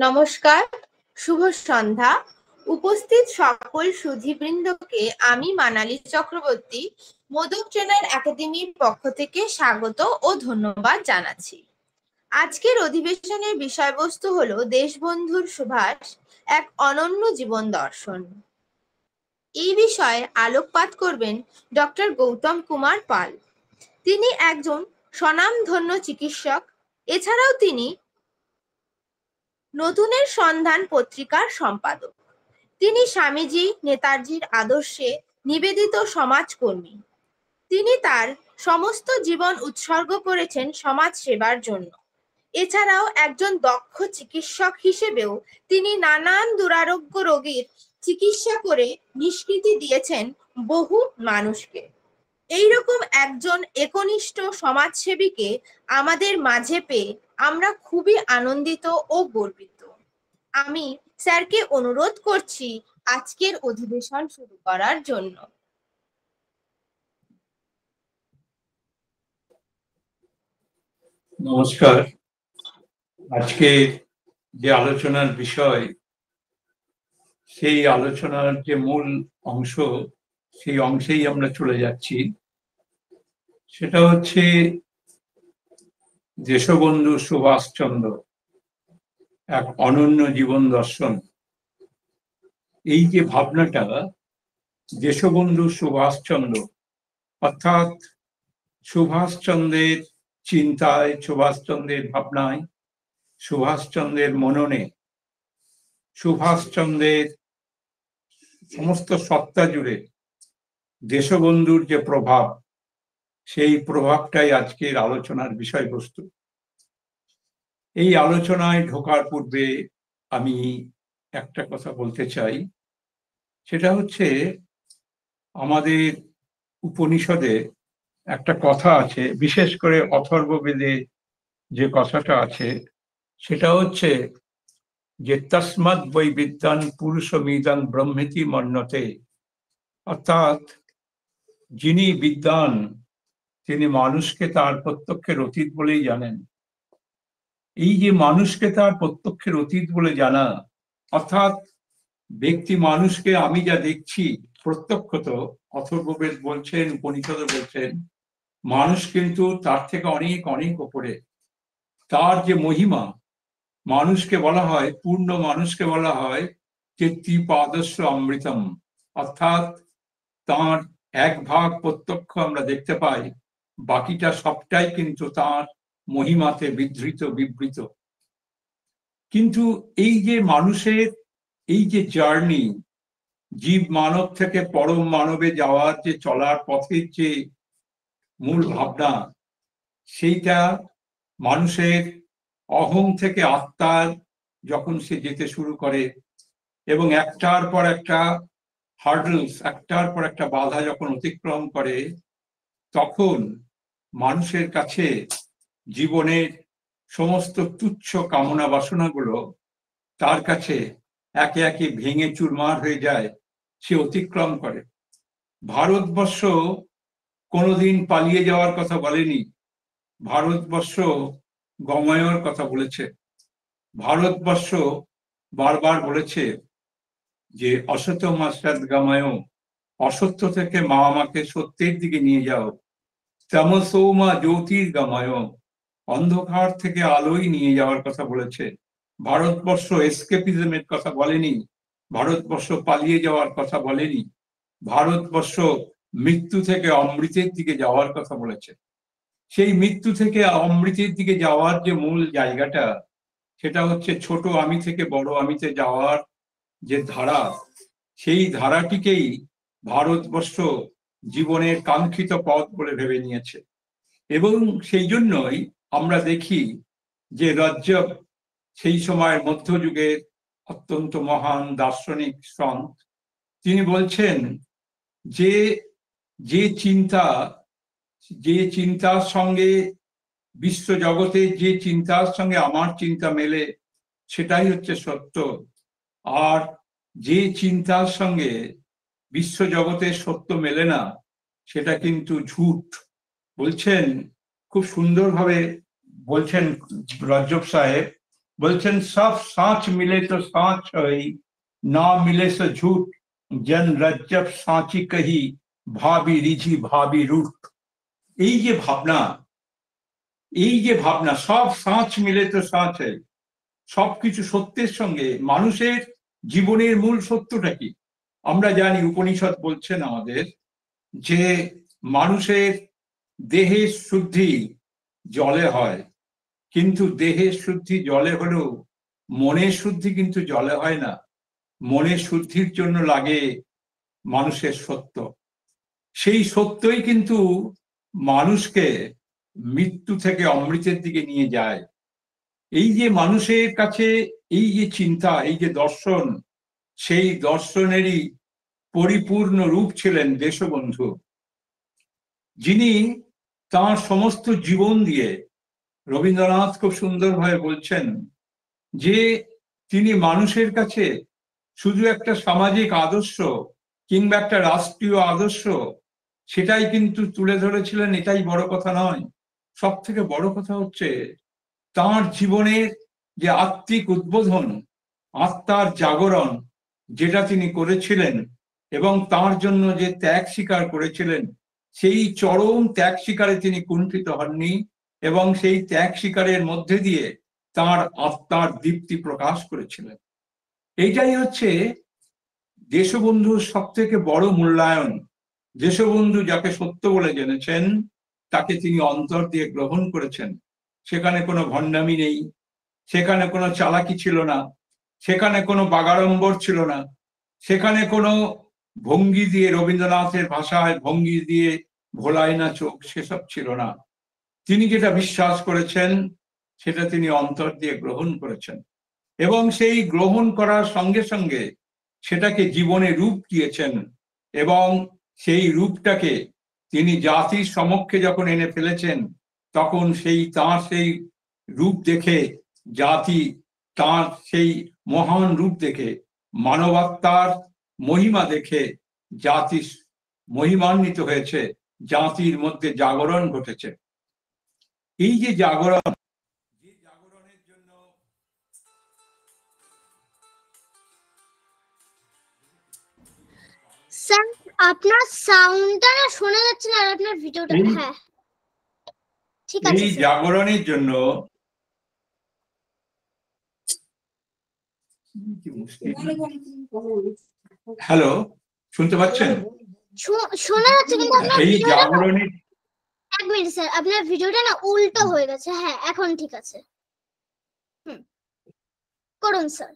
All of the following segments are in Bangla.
নমস্কার, শুভ সন্ধ্যা। উপস্থিত সকল সুধীবৃন্দকে আমি মানালি চক্রবর্তী মোদক ট্রেনার একাডেমির পক্ষ থেকে স্বাগত ও ধন্যবাদ জানাচ্ছি। আজকের অধিবেশনের বিষয়বস্তু হলো দেশবন্ধুর সুভাষ, এক অনন্য জীবন দর্শন। এই বিষয়ে আলোকপাত করবেন ডক্টর গৌতম কুমার পাল। তিনি একজন স্বনামধন্য চিকিৎসক। এছাড়াও তিনি নতুনের সন্ধান পত্রিকার সম্পাদক। তিনি স্বামীজি নেতাজির আদর্শে নিবেদিত সমাজকর্মী। তিনি তার সমস্ত জীবন উৎসর্গ করেছেন সমাজ সেবার জন্য। এছাড়াও একজন দক্ষ চিকিৎসক হিসেবেও তিনি নানান দুরারোগ্য রোগীর চিকিৎসা করে নিষ্কৃতি দিয়েছেন বহু মানুষকে। এইরকম একজন একনিষ্ঠ সমাজসেবীকে আমাদের মাঝে পেয়ে আমরা খুবই আনন্দিত ও গর্বিত। আমি স্যারকে অনুরোধ করছি আজকের অধিবেশন শুরু করার জন্য। নমস্কার। আজকে যে আলোচনার বিষয়, সেই আলোচনার যে মূল অংশ, সেই অংশেই আমরা চলে যাচ্ছি। সেটা হচ্ছে দেশবন্ধু সুভাষচন্দ্র, এক অনন্য জীবন দর্শন। এই যে ভাবনাটা, দেশবন্ধু সুভাষচন্দ্র অর্থাৎ সুভাষচন্দ্রের চিন্তায়, সুভাষচন্দ্রের ভাবনায়, সুভাষচন্দ্রের মননে, সুভাষচন্দ্রের সমস্ত সত্তা জুড়ে দেশবন্ধুর যে প্রভাব, সেই প্রভাবটাই আজকের আলোচনার বিষয়বস্তু। এই আলোচনায় ঢোকার পূর্বে আমি একটা কথা বলতে চাই। সেটা হচ্ছে, আমাদের উপনিষদে একটা কথা আছে, বিশেষ করে অথর্ববেদে যে কথাটা আছে, সেটা হচ্ছে যে তস্মাৎ বৈ বিদ্যান পুরুষমিদং ব্রহ্মেতি মন্যতে। অর্থাৎ যিনি বিদ্বান, তিনি মানুষকে তার প্রত্যক্ষের অতীত বলেই জানেন। এই যে মানুষকে তার প্রত্যক্ষের অতীত বলে জানা, অর্থাৎ ব্যক্তি মানুষকে আমি যা দেখছি প্রত্যক্ষত, অথর্ববেদ বলছেন, উপনিষদ বলছেন, মানুষ কিন্তু তার থেকে অনেক অনেক উপরে। তার যে মহিমা, মানুষকে বলা হয়, পূর্ণ মানুষকে বলা হয় যে ত্রিপাদস্য অমৃতম, অর্থাৎ তার এক ভাগ প্রত্যক্ষ আমরা দেখতে পাই, বাকিটা সবটাই কিন্তু তার মহিমাতে বিধৃত বিবৃত। কিন্তু এই যে মানুষের এই যে জার্নি, জীব মানব থেকে পরম মানবে যাওয়ার যে চলার পথের যে মূল ভাবনা, সেইটা মানুষের অহং থেকে আত্মার যখন সে যেতে শুরু করে এবং একটার পর একটা হার্ডলস, একটার পর একটা বাধা যখন অতিক্রম করে, তখন মানুষের কাছে জীবনের সমস্ত তুচ্ছ কামনা বাসনাগুলো তার কাছে একে একে ভেঙে চুরমার হয়ে যায়, সে অতিক্রম করে। ভারতবর্ষ কোনোদিন পালিয়ে যাওয়ার কথা বলেনি, ভারতবর্ষ গময়ের কথা বলেছে। ভারতবর্ষ বারবার বলেছে যে অসত্য মাস্টাদ গামায়, অসত্য থেকে মা আমাকে সত্যের দিকে নিয়ে যাও। তামসৌমা জ্যোতির গামায়, অন্ধকার থেকে আলোয় নিয়ে যাওয়ার কথা বলেছে। ভারতবর্ষ এসকেপিজমের কথা বলেনি, ভারতবর্ষ পালিয়ে যাওয়ার কথা বলেনি, ভারতবর্ষ মৃত্যু থেকে অমৃতের দিকে যাওয়ার কথা বলেছে। সেই মৃত্যু থেকে অমৃতের দিকে যাওয়ার যে মূল জায়গাটা, সেটা হচ্ছে ছোট আমি থেকে বড় আমিতে যাওয়ার যে ধারা, সেই ধারাটিকেই ভারতবর্ষ জীবনের কাঙ্ক্ষিত পথ বলে ভেবে নিয়েছে। এবং সেই জন্যই আমরা দেখি যে রজ্জব, সেই সময়ের মধ্যযুগের অত্যন্ত মহান দার্শনিক সন্ত, তিনি বলছেন যে যে চিন্তার সঙ্গে বিশ্বজগতের যে চিন্তার সঙ্গে আমার চিন্তা মেলে, সেটাই হচ্ছে সত্য। আর যে চিন্তার সঙ্গে বিশ্বজগতের সত্য মেলে না, সেটা কিন্তু ঝুট। বলছেন, খুব সুন্দরভাবে বলছেন রজ্জব সাহেব, বলছেন সব সাঁচ মিলে তো সাঁচ হই, না মিলে সে ঝুট, জন রজ্জব সাঁচি কহি, ভাবি রিঝি ভাবি রুট। এই যে ভাবনা, এই যে ভাবনা, সব সাঁচ মিলে তো সাঁচ হয়, সবকিছু সত্যের সঙ্গে মানুষের জীবনের মূল সত্যটা কি? আমরা জানি উপনিষদ বলছেন আমাদের যে মানুষের দেহের শুদ্ধি জলে হয়, কিন্তু দেহের শুদ্ধি জলে হলেও মনের শুদ্ধি কিন্তু জলে হয় না। মনের শুদ্ধির জন্য লাগে মানুষের সত্য। সেই সত্যই কিন্তু মানুষকে মৃত্যু থেকে অমৃতের দিকে নিয়ে যায়। এই যে মানুষের কাছে এই যে চিন্তা, এই যে দর্শন, সেই দর্শনেরই পরিপূর্ণ রূপ ছিলেন দেশবন্ধু, যিনি তাঁর সমস্ত জীবন দিয়ে, রবীন্দ্রনাথ খুব সুন্দরভাবে বলছেন যে তিনি মানুষের কাছে শুধু একটা সামাজিক আদর্শ কিংবা একটা রাষ্ট্রীয় আদর্শ সেটাই কিন্তু তুলে ধরেছিলেন, এটাই বড় কথা নয়। সব থেকে বড় কথা হচ্ছে তাঁর জীবনের যে আত্মিক উদ্বোধন, আত্মার জাগরণ যেটা তিনি করেছিলেন এবং তার জন্য যে ত্যাগ স্বীকার করেছিলেন, সেই চরম ত্যাগ স্বীকারে তিনি কুণ্ঠিত হননি এবং সেই ত্যাগ স্বীকারের মধ্যে দিয়ে তার আত্মার দীপ্তি প্রকাশ করেছিলেন। এইটাই হচ্ছে দেশবন্ধুর সব থেকে বড় মূল্যায়ন। দেশবন্ধু যাকে সত্য বলে জেনেছেন, তাকে তিনি অন্তর দিয়ে গ্রহণ করেছেন। সেখানে কোনো ভণ্ডামি নেই, সেখানে কোনো চালাকি ছিল না, সেখানে কোনো বাগাড়ম্বর ছিল না, সেখানে কোনো ভঙ্গি দিয়ে, রবীন্দ্রনাথের ভাষায় ভঙ্গি দিয়ে ভোলায় না চোখ, সেসব ছিল না। তিনি যেটা বিশ্বাস করেছেন সেটা তিনি অন্তর দিয়ে গ্রহণ করেছেন এবং সেই গ্রহণ করার সঙ্গে সঙ্গে সেটাকে জীবনে রূপ দিয়েছেন এবং সেই রূপটাকে তিনি জাতির সমক্ষে যখন এনে ফেলেছেন, তখন তাঁর সেই রূপ দেখে জাতি, তাঁর সেই মহান রূপ দেখে, মানবাত্মার মহিমা দেখে জাতি মহিমান্বিত হয়েছে, জাতির মধ্যে জাগরণ ঘটেছে। এই যে জাগরণ, যে জাগরণের জন্য স্যার আপনার সাউন্ডটা না শোনা যাচ্ছে না, আর আপনার ভিডিওটা হ্যাঁ ঠিক আছে। এই জাগরণের জন্য হ্যালো, শুনতে পাচ্ছেন? শোনা যাচ্ছে কিন্তু আপনার এই ভিডিওটা, জাগরণের, এক মিনিট স্যার, আপনার ভিডিওটা না উল্টো হয়ে গেছে। হ্যাঁ এখন ঠিক আছে, করুন স্যার।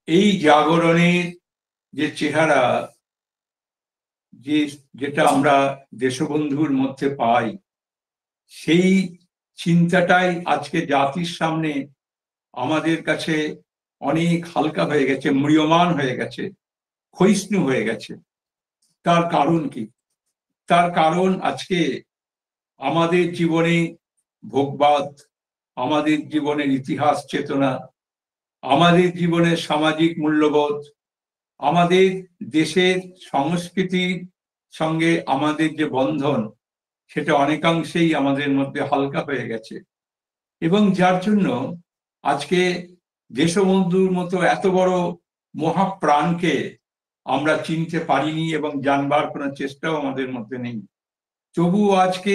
এই জাগরণের যে চেহারা, যেটা আমরা দেশবন্ধুর মধ্যে পাই, সেই চিন্তাটাই আজকে জাতির সামনে আমাদের কাছে অনেক হালকা হয়ে গেছে, ম্রিয়মান হয়ে গেছে, ক্ষয়িষ্ণু হয়ে গেছে। তার কারণ কি? তার কারণ আজকে আমাদের জীবনে ভোগবাদ, আমাদের জীবনের ইতিহাস চেতনা, আমাদের জীবনের সামাজিক মূল্যবোধ, আমাদের দেশের সংস্কৃতির সঙ্গে আমাদের যে বন্ধন, সেটা অনেকাংশেই আমাদের মধ্যে হালকা হয়ে গেছে এবং যার জন্য আজকে দেশবন্ধুর মতো এত বড় মহাপ্রাণকে আমরা চিনতে পারিনি এবং জানবার কোনো চেষ্টাও আমাদের মধ্যে নেই। তবুও আজকে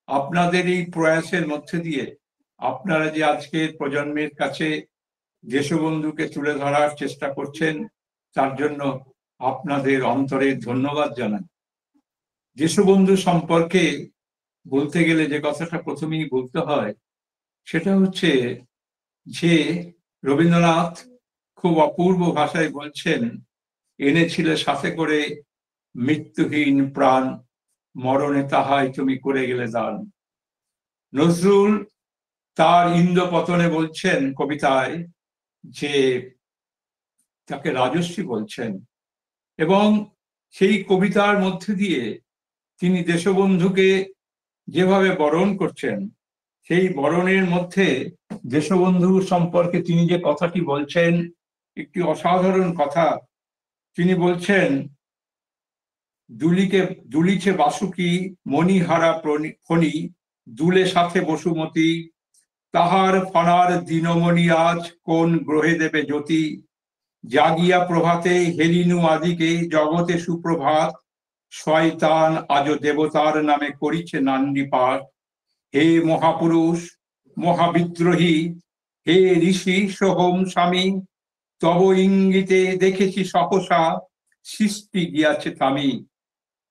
আপনাদের এই প্রয়াসের মধ্যে দিয়ে আপনারা যে আজকের প্রজন্মের কাছে দেশবন্ধুকে তুলে ধরার চেষ্টা করছেন, তার জন্য আপনাদের অন্তরের ধন্যবাদ জানাই। দেশবন্ধু সম্পর্কে বলতে গেলে যে কথাটা প্রথমেই বলতে হয় সেটা হচ্ছে যে রবীন্দ্রনাথ খুব অপূর্ব ভাষায় বলছেন, এনেছিলে সাথে করে মৃত্যুহীন প্রাণ, মরণে তাহাই তুমি করে গেলে দান। নজরুল তার ইন্দ্রপতনে বলছেন কবিতায় যে তাকে রাজস্বী বলছেন এবং সেই কবিতার মধ্যে দিয়ে তিনি দেশবন্ধুকে যেভাবে বরণ করছেন, সেই বরণের মধ্যে দেশবন্ধু সম্পর্কে তিনি যে কথাটি বলছেন, একটি অসাধারণ কথা। তিনি বলছেন, দুলিছে বাসুকি মণিহারা ফণি, দুলে সাথে বসুমতী, তাহার ফনার দিনমণি আজ কোন গ্রহে দেবে জ্যোতি। জাগিয়া প্রভাতে হেলিনু আদিকে জগতে সুপ্রভাত, শয়তান আজ দেবতার নামে করিছে নান্নিপাত। হে মহাপুরুষ মহাবিদ্রোহী, হে ঋষি সোহম স্বামী, তব ইঙ্গিতে দেখেছি সহসা সৃষ্টি গিয়াছে থামি।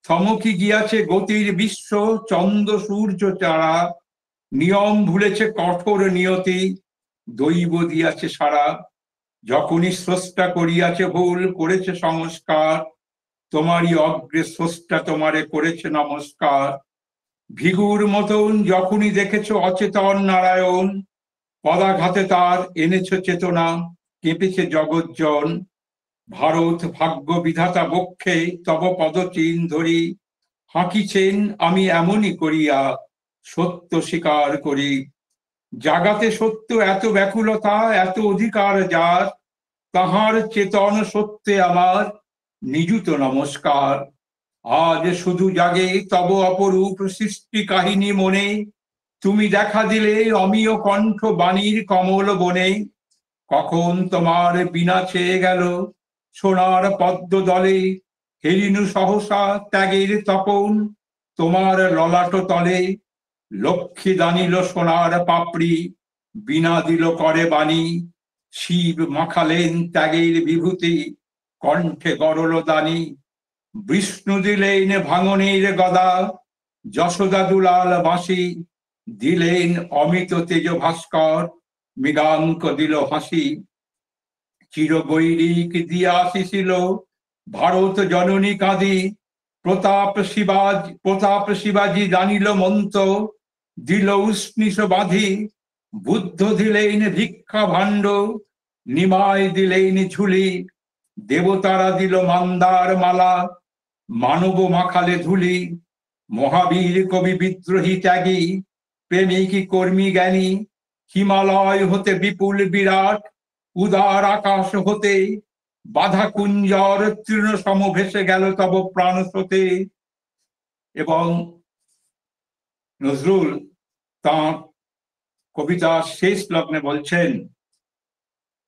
থমকি গিয়াছে গতির বিশ্ব চন্দ্র সূর্য চারা, নিয়ম ভুলেছে কঠোর নিয়তি, দৈব দিয়াছে সারা। যখনই স্রষ্টা করিয়াছে ভুল করেছে সংস্কার, তোমারই অগ্রে স্রষ্টা তোমারে করেছে নমস্কার। ভিগুর মতন যখনই দেখেছ অচেতন নারায়ণ, পদাঘাতে তার এনেছ চেতনা, কেঁপেছে জগজ্জন। ভারত ভাগ্য বিধাতা বক্ষে তব পদচিহ্ন ধরি, হাঁকিছেন আমি এমনই করিয়া সত্য স্বীকার করি। জাগাতে সত্য এত ব্যাকুলতা এত অধিকার যার, তাহার চেতন সত্যে আমার নিযুত নমস্কার। আজ শুধু জাগে তব অপরূপ সৃষ্টি কাহিনী মনে, তুমি দেখা দিলে অমিয় কণ্ঠ বাণীর কমল বনে। কখন তোমার বিনা ছেয়ে গেল সোনার পদ্ম দলে, হেরিনু সহসা ত্যাগের তপন তোমার ললাট তলে। লক্ষ্মী দানিল সোনার পাপড়ি, বিনা দিল করে বাণী, শিব মাখালেন ত্যাগের বিভূতি কণ্ঠে গরল দানি। বিষ্ণু দিলেন ভাঙনের গদা, যশোদা দুলাল বাঁশি, দিলেন অমিত তেজ ভাস্কর, মৃগাঙ্ক দিল হাসি। চিরবৈরিক দিয়া আসিছিল ভারত জননী কাঁদি, প্রতাপ শিবাজি জানিল মন্ত্র, দিল উষ্ণিস বাঁধি। বুদ্ধ দিলেন ভিক্ষা ভাণ্ড, নিমাই দিলেন ঝুলি, দেবতারা দিল মান্দার মালা, মানব মাখালে ধুলি। মহাবীর কবি বিদ্রোহী ত্যাগী, প্রেমিক কর্মী জ্ঞানী, হিমালয় হতে বিপুল বিরাট, উদার আকাশ হতে বাধা কুঞ্জর তৃণ সম ভেসে গেল তব প্রাণ স্রোতে। এবং নজরুল তাঁর কবিতার শেষ লগ্নে বলছেন,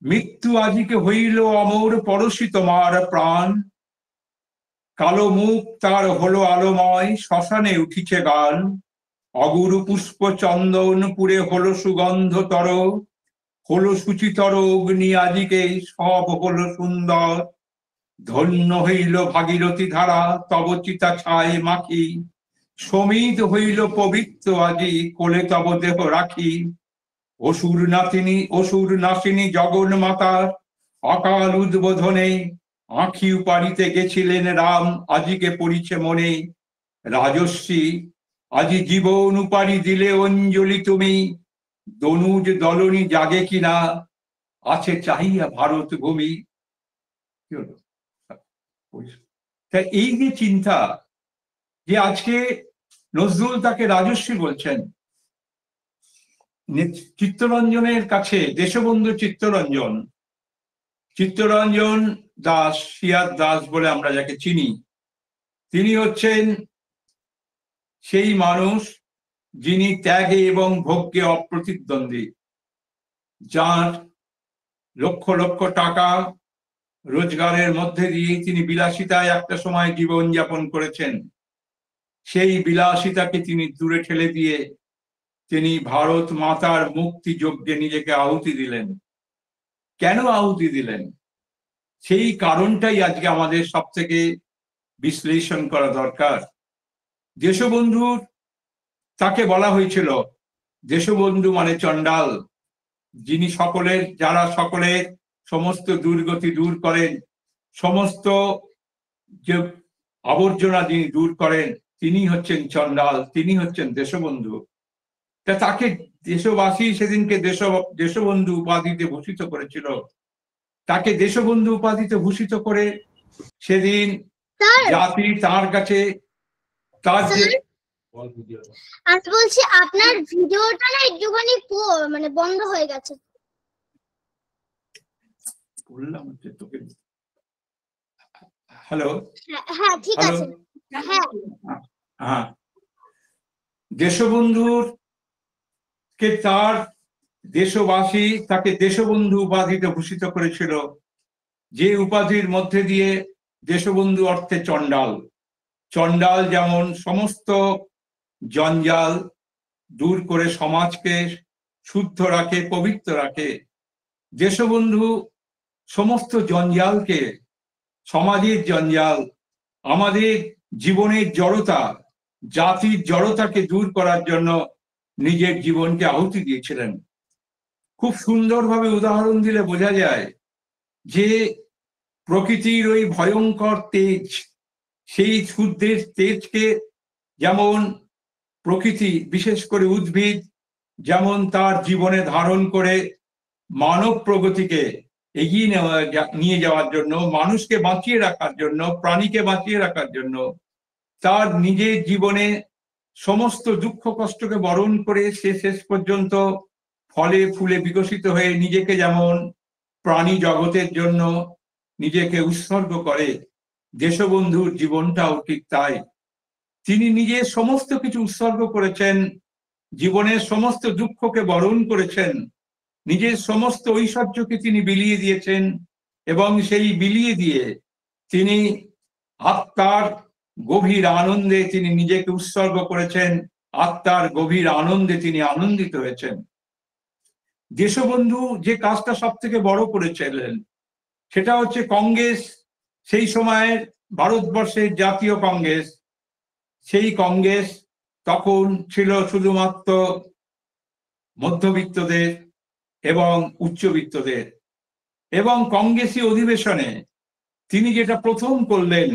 মৃত্যু আজিকে হইল অমর পরশী তোমার প্রাণ, কালো মুখ তার হলো আলোময় শ্মশানে উঠিছে গান। অগুরু পুষ্প চন্দন পুরে হলো সুগন্ধতর, হলো সুচিতর অগ্নি আজিকে সব হলো সুন্দর। ধন্য হইল ভাগীরথী ধারা তব চিতা ছায় মাখি, সমিত হইল পবিত্র আজি কোলে তব দেহ রাখি। অসুর নাসিনী জগন মাতার অকাল উদ্বোধনে, আঁখি উপাড়িতে গেছিলেন রাম আজিকে পড়িছে মনে। রাজস্বী আজি জীবন উপাড়ি দিলে অঞ্জলি তুমি, দনুজ দলনী জাগে কিনা আছে চাহিয়া ভারত ভূমি। এই যে চিন্তা, যে আজকে নজরুল তাকে রাজস্বী বলছেন, চিত্তরঞ্জনের কাছে দেশবন্ধু চিত্তরঞ্জন দাস, সিয়াদ দাস বলে আমরা যাকে চিনি, তিনি হচ্ছেন সেই মানুষ যিনি ত্যাগে এবং ভোগ্যে অপ্রতিদ্বন্দ্বী, যার লক্ষ লক্ষ টাকা রোজগারের মধ্যে দিয়ে তিনি বিলাসিতায় একটা সময় জীবন যাপন করেছেন। সেই বিলাসিতাকে তিনি দূরে ঠেলে দিয়ে তিনি ভারত মাতার মুক্তি যজ্ঞে নিজেকে আহুতি দিলেন। কেন আহুতি দিলেন সেই কারণটাই আজকে আমাদের সব থেকে বিশ্লেষণ করা দরকার। দেশবন্ধুর তাকে বলা হয়েছিল দেশবন্ধু মানে চণ্ডাল, যিনি যারা সকলের সমস্ত দুর্গতি দূর করেন, সমস্ত যে আবর্জনা যিনি দূর করেন, তিনি হচ্ছেন চণ্ডাল, তিনি হচ্ছেন দেশবন্ধু। তাকে দেশবাসী সেদিনকে দেশবন্ধু উপাধিতে ভূষিত করেছিল। তাকে দেশবন্ধু উপাধিতে ভূষিত করে সেদিন জাতি তার কাছে তার যে আমি বলছি আপনার ভিডিওটা না একটুখানি মানে বন্ধ হয়ে গেছে। বললাম তোকে। হ্যালো, হ্যাঁ ঠিক আছে। হ্যাঁ, দেশবন্ধুর কে তার দেশবাসী তাকে দেশবন্ধু উপাধিতে ভূষিত করেছিল, যে উপাধির মধ্যে দিয়ে দেশবন্ধু অর্থে চণ্ডাল। চণ্ডাল যেমন সমস্ত জঞ্জাল দূর করে সমাজকে শুদ্ধ রাখে, পবিত্র রাখে, দেশবন্ধু সমস্ত জঞ্জালকে, সমাজের জঞ্জাল, আমাদের জীবনের জড়তা, জাতির জড়তাকে দূর করার জন্য নিজের জীবনকে আহুতি দিয়েছিলেন। খুব সুন্দরভাবে উদাহরণ দিলে বোঝা যায় যে প্রকৃতির ওই ভয়ঙ্কর তেজ, সেই সূর্যের তেজকে যেমন প্রকৃতি, বিশেষ করে উদ্ভিদ, যেমন তার জীবনে ধারণ করে মানব প্রগতিকে এগিয়ে নিয়ে যাওয়ার জন্য, মানুষকে বাঁচিয়ে রাখার জন্য, প্রাণীকে বাঁচিয়ে রাখার জন্য তার নিজের জীবনে সমস্ত দুঃখ কষ্টকে বরণ করে সে শেষ পর্যন্ত ফলে ফুলে বিকশিত হয়ে নিজেকে যেমন প্রাণী জগতের জন্য নিজেকে উৎসর্গ করে, দেশবন্ধুর জীবনটাও ঠিক তাই। তিনি নিজের সমস্ত কিছু উৎসর্গ করেছেন, জীবনের সমস্ত দুঃখকে বরণ করেছেন, নিজের সমস্ত ঐশ্বর্যকে তিনি বিলিয়ে দিয়েছেন, এবং সেই বিলিয়ে দিয়ে তিনি আত্মার গভীর আনন্দে তিনি নিজেকে উৎসর্গ করেছেন, আত্মার গভীর আনন্দে তিনি আনন্দিত হয়েছেন। দেশবন্ধু যে কাজটা সব থেকে বড় করেছিলেন সেটা হচ্ছে কংগ্রেস, সেই সময়ের ভারতবর্ষের জাতীয় কংগ্রেস, সেই কংগ্রেস তখন ছিল শুধুমাত্র মধ্যবিত্তদের এবং উচ্চবিত্তদের। এবং কংগ্রেসী অধিবেশনে তিনি যেটা প্রথম করলেন,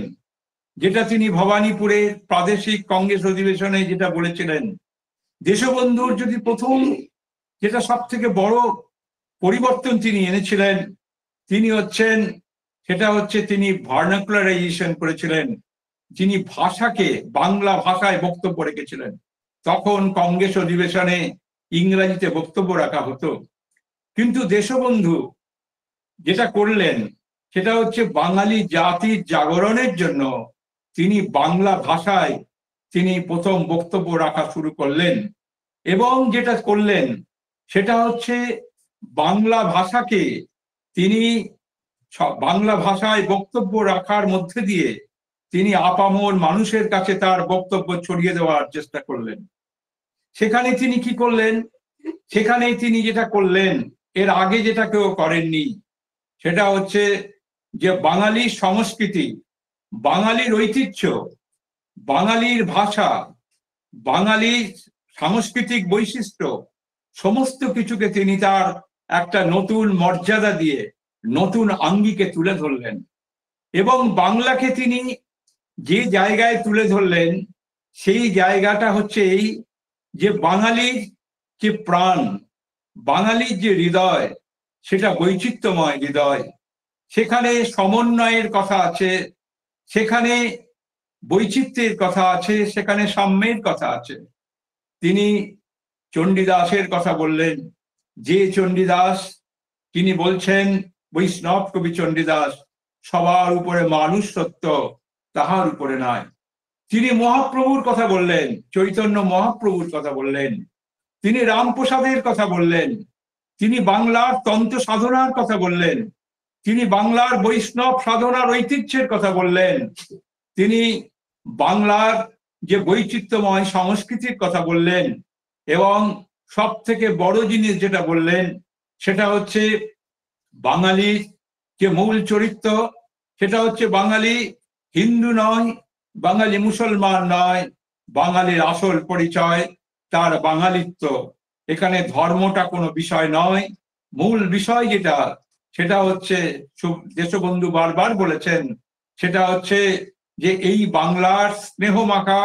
যেটা তিনি ভবানীপুরের প্রাদেশিক কংগ্রেস অধিবেশনে যেটা বলেছিলেন, দেশবন্ধুর যদি প্রথম যেটা সব থেকে বড় পরিবর্তন তিনি এনেছিলেন, তিনি হচ্ছেন, সেটা হচ্ছে তিনি ভার্নাকুলারাইজেশন করেছিলেন। তিনি ভাষাকে, বাংলা ভাষায় বক্তব্য রেখেছিলেন। তখন কংগ্রেস অধিবেশনে ইংরেজিতে বক্তব্য রাখা হতো, কিন্তু দেশবন্ধু যেটা করলেন সেটা হচ্ছে বাঙালি জাতির জাগরণের জন্য তিনি বাংলা ভাষায় তিনি প্রথম বক্তব্য রাখা শুরু করলেন। এবং যেটা করলেন সেটা হচ্ছে বাংলা ভাষাকে তিনি বাংলা ভাষায় বক্তব্য রাখার মধ্যে দিয়ে তিনি আপামর মানুষের কাছে তার বক্তব্য ছড়িয়ে দেওয়ার চেষ্টা করলেন। সেখানে তিনি কি করলেন, সেখানে তিনি যেটা করলেন এর আগে যেটা কেউ করেননি, সেটা হচ্ছে যে বাঙালির সংস্কৃতি, বাঙালির ঐতিহ্য, বাঙালির ভাষা, বাঙালির সাংস্কৃতিক বৈশিষ্ট্য সমস্ত কিছুকে তিনি তার একটা নতুন মর্যাদা দিয়ে নতুন আঙ্গিকে তুলে ধরলেন। এবং বাংলাকে তিনি যে জায়গায় তুলে ধরলেন সেই জায়গাটা হচ্ছে এই যে বাঙালির যে প্রাণ, বাঙালির যে হৃদয়, সেটা বৈচিত্র্যময় হৃদয়। সেখানে সমন্বয়ের কথা আছে, সেখানে বৈচিত্র্যের কথা আছে, সেখানে সাম্যের কথা আছে। তিনি চণ্ডীদাসের কথা বললেন, যে চণ্ডীদাস তিনি বলছেন, বৈষ্ণব কবি চণ্ডীদাস, সবার উপরে মানুষ সত্য, তাহার উপরে নয়। তিনি মহাপ্রভুর কথা বললেন, চৈতন্য মহাপ্রভুর কথা বললেন, তিনি রামপ্রসাদের কথা বললেন, তিনি বাংলার তন্ত্র সাধনার কথা বললেন, তিনি বাংলার বৈষ্ণব সাধনার ঐতিহ্যের কথা বললেন, তিনি বাংলার যে বৈচিত্র্যময় সংস্কৃতির কথা বললেন। এবং সব থেকে বড় জিনিস যেটা বললেন সেটা হচ্ছে বাঙালির যে মূল চরিত্র, সেটা হচ্ছে বাঙালি হিন্দু নয়, বাঙালি মুসলমান নয়, বাঙালির আসল পরিচয় তার বাঙালিত্ব। এখানে ধর্মটা কোনো বিষয় নয়, মূল বিষয় যেটা সেটা হচ্ছে, দেশবন্ধু বারবার বলেছেন, সেটা হচ্ছে যে এই বাংলার স্নেহমাখা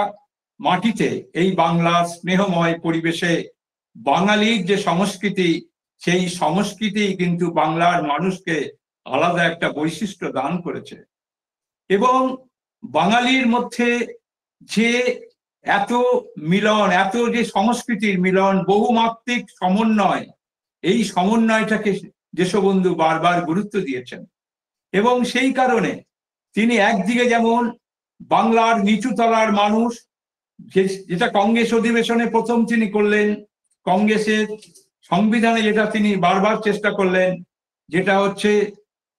মাটিতে, এই বাংলার স্নেহময় পরিবেশে বাঙালির যে সংস্কৃতি, সেই সংস্কৃতি কিন্তু বাংলার মানুষকে আলাদা একটা বৈশিষ্ট্য দান করেছে। এবং বাঙালির মধ্যে যে এত মিলন, এত যে সংস্কৃতির মিলন, বহুমাত্রিক সমন্বয়, এই সমন্বয়টাকে দেশবন্ধু বারবার গুরুত্ব দিয়েছেন। এবং সেই কারণে তিনি একদিকে যেমন বাংলার নিচু তলার মানুষ, যেটা কংগ্রেস অধিবেশনে প্রথম তিনি করলেন, কংগ্রেসের সংবিধানে যেটা তিনি বারবার চেষ্টা করলেন, যেটা হচ্ছে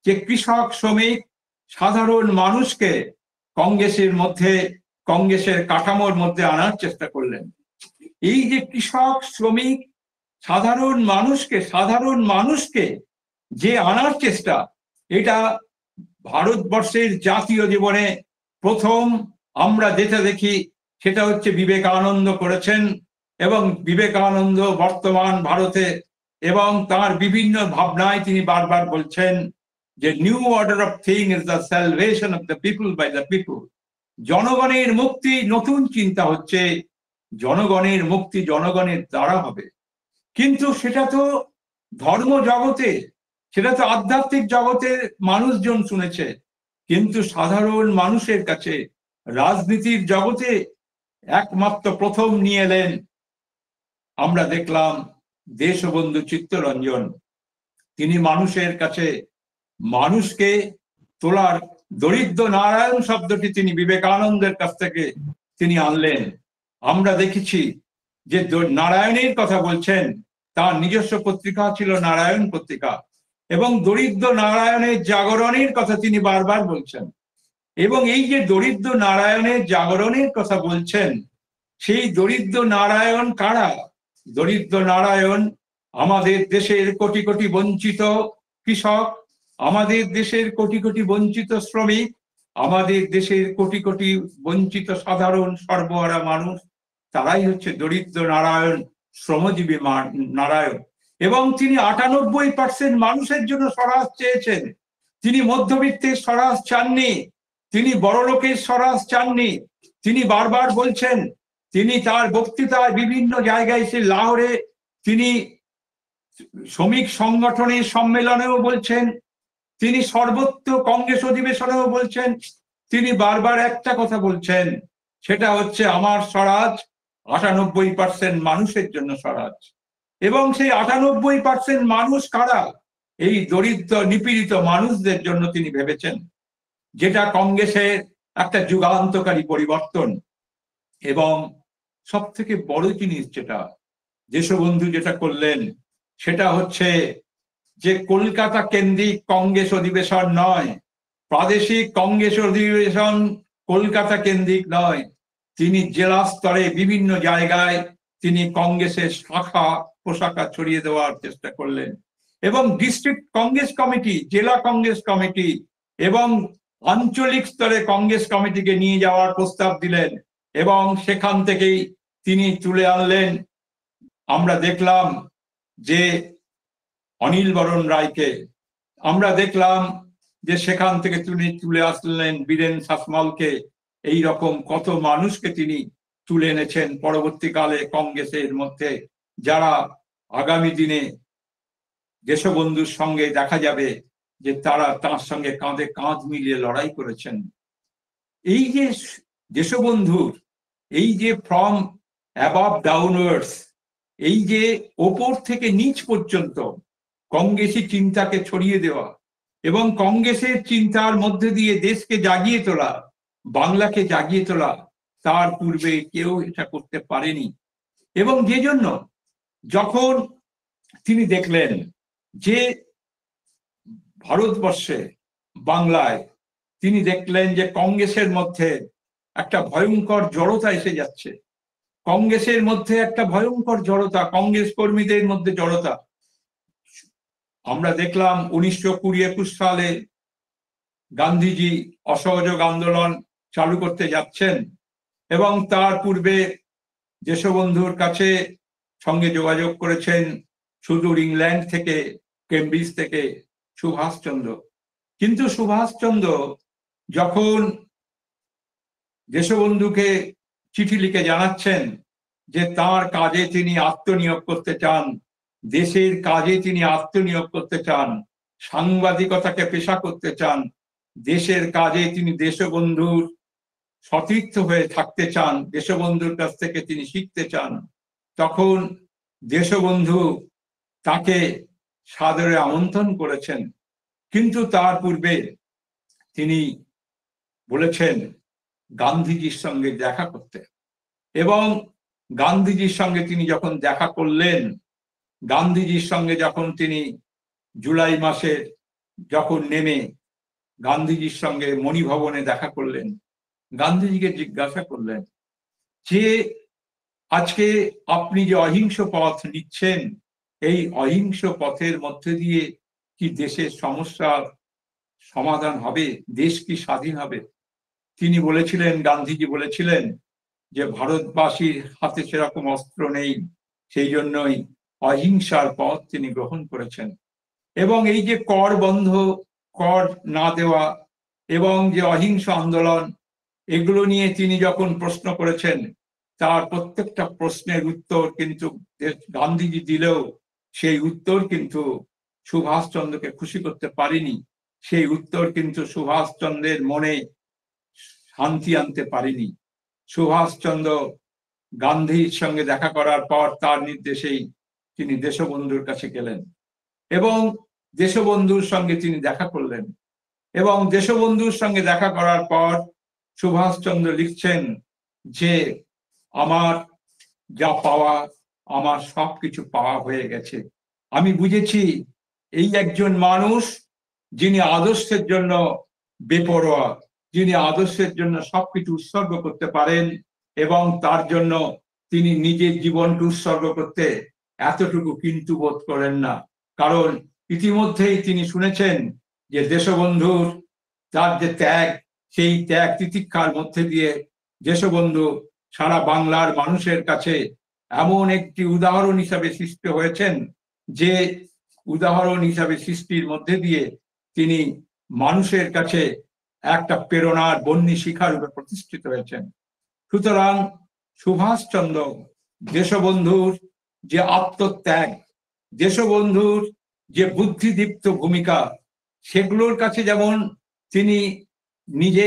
যে কৃষক, শ্রমিক, সাধারণ মানুষকে কংগ্রেসের মধ্যে, কংগ্রেসের কাঠামোর মধ্যে আনার চেষ্টা করলেন। এই যে কৃষক, শ্রমিক, সাধারণ মানুষকে যে আনার চেষ্টা, এটা ভারতবর্ষের জাতীয় জীবনে প্রথম আমরা যেটা দেখি সেটা হচ্ছে বিবেকানন্দ করেছেন। এবং বিবেকানন্দ বর্তমান ভারতে এবং তার বিভিন্ন ভাবনায় তিনি বারবার বলছেন যে new order of thing is the salvation of the people by the people. জনগণের মুক্তি, নতুন চিন্তা হচ্ছে জনগণের মুক্তি জনগণের দ্বারা হবে। কিন্তু সেটা তো ধর্ম জগতে, সেটা তো আধ্যাত্মিক জগতে মানুষজন শুনেছে, কিন্তু সাধারণ মানুষের কাছে, রাজনীতির জগতে একমাত্র প্রথম নিয়ে এলেন আমরা দেখলাম দেশবন্ধু চিত্তরঞ্জন। তিনি মানুষের কাছে, মানুষকে তোলার, দরিদ্র নারায়ণ শব্দটি তিনি বিবেকানন্দের কাছ থেকে তিনি আনলেন। আমরা দেখেছি যে নারায়ণের কথা বলছেন, তার নিজস্ব পত্রিকা ছিল নারায়ণ পত্রিকা, এবং দরিদ্র নারায়ণের জাগরণের কথা তিনি বারবার বলছেন। এবং এই যে দরিদ্র নারায়ণের জাগরণের কথা বলছেন, সেই দরিদ্র নারায়ণ কারা? দরিদ্র নারায়ণ আমাদের দেশের কোটি কোটি বঞ্চিত কৃষক, আমাদের দেশের কোটি কোটি বঞ্চিত শ্রমিক, আমাদের দেশের কোটি কোটি বঞ্চিত সাধারণ সর্বহারা মানুষ, তারাই হচ্ছে দরিদ্র নারায়ণ, শ্রমজীবী নারায়ণ। এবং তিনি 98% মানুষের জন্য স্বরাজ চেয়েছেন। তিনি মধ্যবিত্তের স্বরাজ চাননি, তিনি বড়লোকের স্বরাজ চাননি। তিনি বারবার বলছেন, তিনি তার বক্তৃতায় বিভিন্ন জায়গায়, সে লাহোরে তিনি শ্রমিক সংগঠনের সম্মেলনেও বলছেন, তিনি সর্বত্র কংগ্রেস অধিবেশনেও বলছেন, তিনি বারবার একটা কথা বলছেন, সেটা হচ্ছে আমার স্বরাজ 98% মানুষের জন্য স্বরাজ। এবং সেই 98% মানুষ কারা? এই দরিদ্র নিপীড়িত মানুষদের জন্য তিনি ভেবেছেন, যেটা কংগ্রেসের একটা যুগান্তকারী পরিবর্তন। এবং সব থেকে বড় জিনিস যেটা দেশবন্ধু যেটা করলেন, সেটা হচ্ছে যে কলকাতা কেন্দ্রিক কংগ্রেস অধিবেশন নয়, প্রাদেশিক কংগ্রেস অধিবেশন কলকাতা কেন্দ্রিক নয়, তিনি জেলা স্তরে বিভিন্ন জায়গায় তিনি কংগ্রেসের শাখা প্রশাখা ছড়িয়ে দেওয়ার চেষ্টা করলেন। এবং ডিস্ট্রিক্ট কংগ্রেস কমিটি, জেলা কংগ্রেস কমিটি এবং আঞ্চলিক স্তরে কংগ্রেস কমিটিকে নিয়ে যাওয়ার প্রস্তাব দিলেন, এবং সেখান থেকেই তিনি তুলে আনলেন, আমরা দেখলাম যে অনিল বরণ রায়কে, আমরা দেখলাম যে সেখান থেকে তিনি তুলে আসলেন বীরেন শাসমলকে। এই রকম কত মানুষকে তিনি তুলে এনেছেন পরবর্তীকালে কংগ্রেসের মধ্যে, যারা আগামী দিনে দেশবন্ধুর সঙ্গে দেখা যাবে যে তারা তার সঙ্গে কাঁধে কাঁধ মিলিয়ে লড়াই করেছেন। এই যে দেশবন্ধুর এই যে ফ্রম অ্যাবাভ ডাউনওয়ার্ডস, এই যে ওপর থেকে নিচ পর্যন্ত কংগ্রেসী চিন্তাকে ছড়িয়ে দেওয়া এবং কংগ্রেসের চিন্তার মধ্যে দিয়ে দেশকে জাগিয়ে তোলা, বাংলাকে জাগিয়ে তোলা, তার পূর্বে কেউ এটা করতে পারেনি। এবং যে জন্য যখন তিনি দেখলেন যে ভারতবর্ষে, বাংলায়, তিনি দেখলেন যে কংগ্রেসের মধ্যে একটা ভয়ঙ্কর জড়তা এসে যাচ্ছে, কংগ্রেসের মধ্যে একটা ভয়ঙ্কর জড়তা, কংগ্রেস কর্মীদের মধ্যে জড়তা। আমরা দেখলাম 1920-21 সালে গান্ধীজি অসহযোগ আন্দোলন চালু করতে যাচ্ছেন, এবং তার পূর্বে দেশবন্ধুর কাছে সঙ্গে যোগাযোগ করেছেন সুদূর ইংল্যান্ড থেকে, কেমব্রিজ থেকে সুভাষচন্দ্র। কিন্তু সুভাষচন্দ্র যখন দেশবন্ধুকে চিঠি লিখে জানাচ্ছেন যে তার কাজে তিনি আত্মনিয়োগ করতে চান, দেশের কাজে তিনি আত্মনিয়োগ করতে চান, সাংবাদিকতাকে পেশা করতে চান, দেশের কাজে তিনি দেশবন্ধুর সতীর্থ হয়ে থাকতে চান, দেশবন্ধুর কাছ থেকে তিনি শিখতে চান, তখন দেশবন্ধু তাকে সাদরে আমন্ত্রণ করেছেন। কিন্তু তার পূর্বে তিনি বলেছেন গান্ধীজির সঙ্গে দেখা করতে। এবং গান্ধীজির সঙ্গে তিনি যখন দেখা করলেন, গান্ধীজির সঙ্গে যখন তিনি জুলাই মাসে যখন নেমে গান্ধীজির সঙ্গে মণিভবনে দেখা করলেন, গান্ধীজিকে জিজ্ঞাসা করলেন যে আজকে আপনি যে অহিংস পথ নিচ্ছেন, এই অহিংস পথের মধ্যে দিয়ে কি দেশের সমস্যার সমাধান হবে, দেশ কি স্বাধীন হবে? তিনি বলেছিলেন, গান্ধীজি বলেছিলেন যে ভারতবাসীর হাতে সেরকম অস্ত্র নেই, সেই জন্যই অহিংসার পথ তিনি গ্রহণ করেছেন। এবং এই যে কর বন্ধ, কর না দেওয়া এবং যে অহিংস আন্দোলন, এগুলো নিয়ে তিনি যখন প্রশ্ন করেছেন, তার প্রত্যেকটা প্রশ্নের উত্তর কিন্তু গান্ধীজি দিলেও সেই উত্তর কিন্তু সুভাষচন্দ্রকে খুশি করতে পারেনি। সেই উত্তর কিন্তু সুভাষচন্দ্রের মনে শান্তি আনতে পারেনি। সুভাষচন্দ্র গান্ধীর সঙ্গে দেখা করার পর তার নির্দেশেই তিনি দেশবন্ধুর কাছে গেলেন এবং দেশবন্ধুর সঙ্গে তিনি দেখা করলেন। এবং দেশবন্ধুর সঙ্গে দেখা করার পর সুভাষচন্দ্র লিখছেন যে আমার যা পাওয়া, আমার সবকিছু পাওয়া হয়ে গেছে। আমি বুঝেছি এই একজন মানুষ যিনি আদর্শের জন্য বেপরোয়া, যিনি আদর্শের জন্য সবকিছু উৎসর্গ করতে পারেন এবং তার জন্য তিনি নিজের জীবনকে উৎসর্গ করতে এতটুকু কিন্তু বোধ করেন না। কারণ ইতিমধ্যেই তিনি শুনেছেন যে দেশবন্ধুর তার যে ত্যাগ, সেই ত্যাগ তিতিক্ষার মধ্যে দিয়ে দেশবন্ধু সারা বাংলার মানুষের কাছে এমন একটি উদাহরণ হিসাবে সৃষ্টি হয়েছেন যে উদাহরণ হিসাবে সৃষ্টির মধ্যে দিয়ে তিনি মানুষের কাছে একটা প্রেরণার বন্যী শিখা রূপে প্রতিষ্ঠিত হয়েছেন। সুতরাং সুভাষচন্দ্র দেশবন্ধুর যে আত্মত্যাগ, দেশবন্ধুর যে বুদ্ধিদীপ্ত ভূমিকা, সেগুলোর কাছে যেমন তিনি নিজে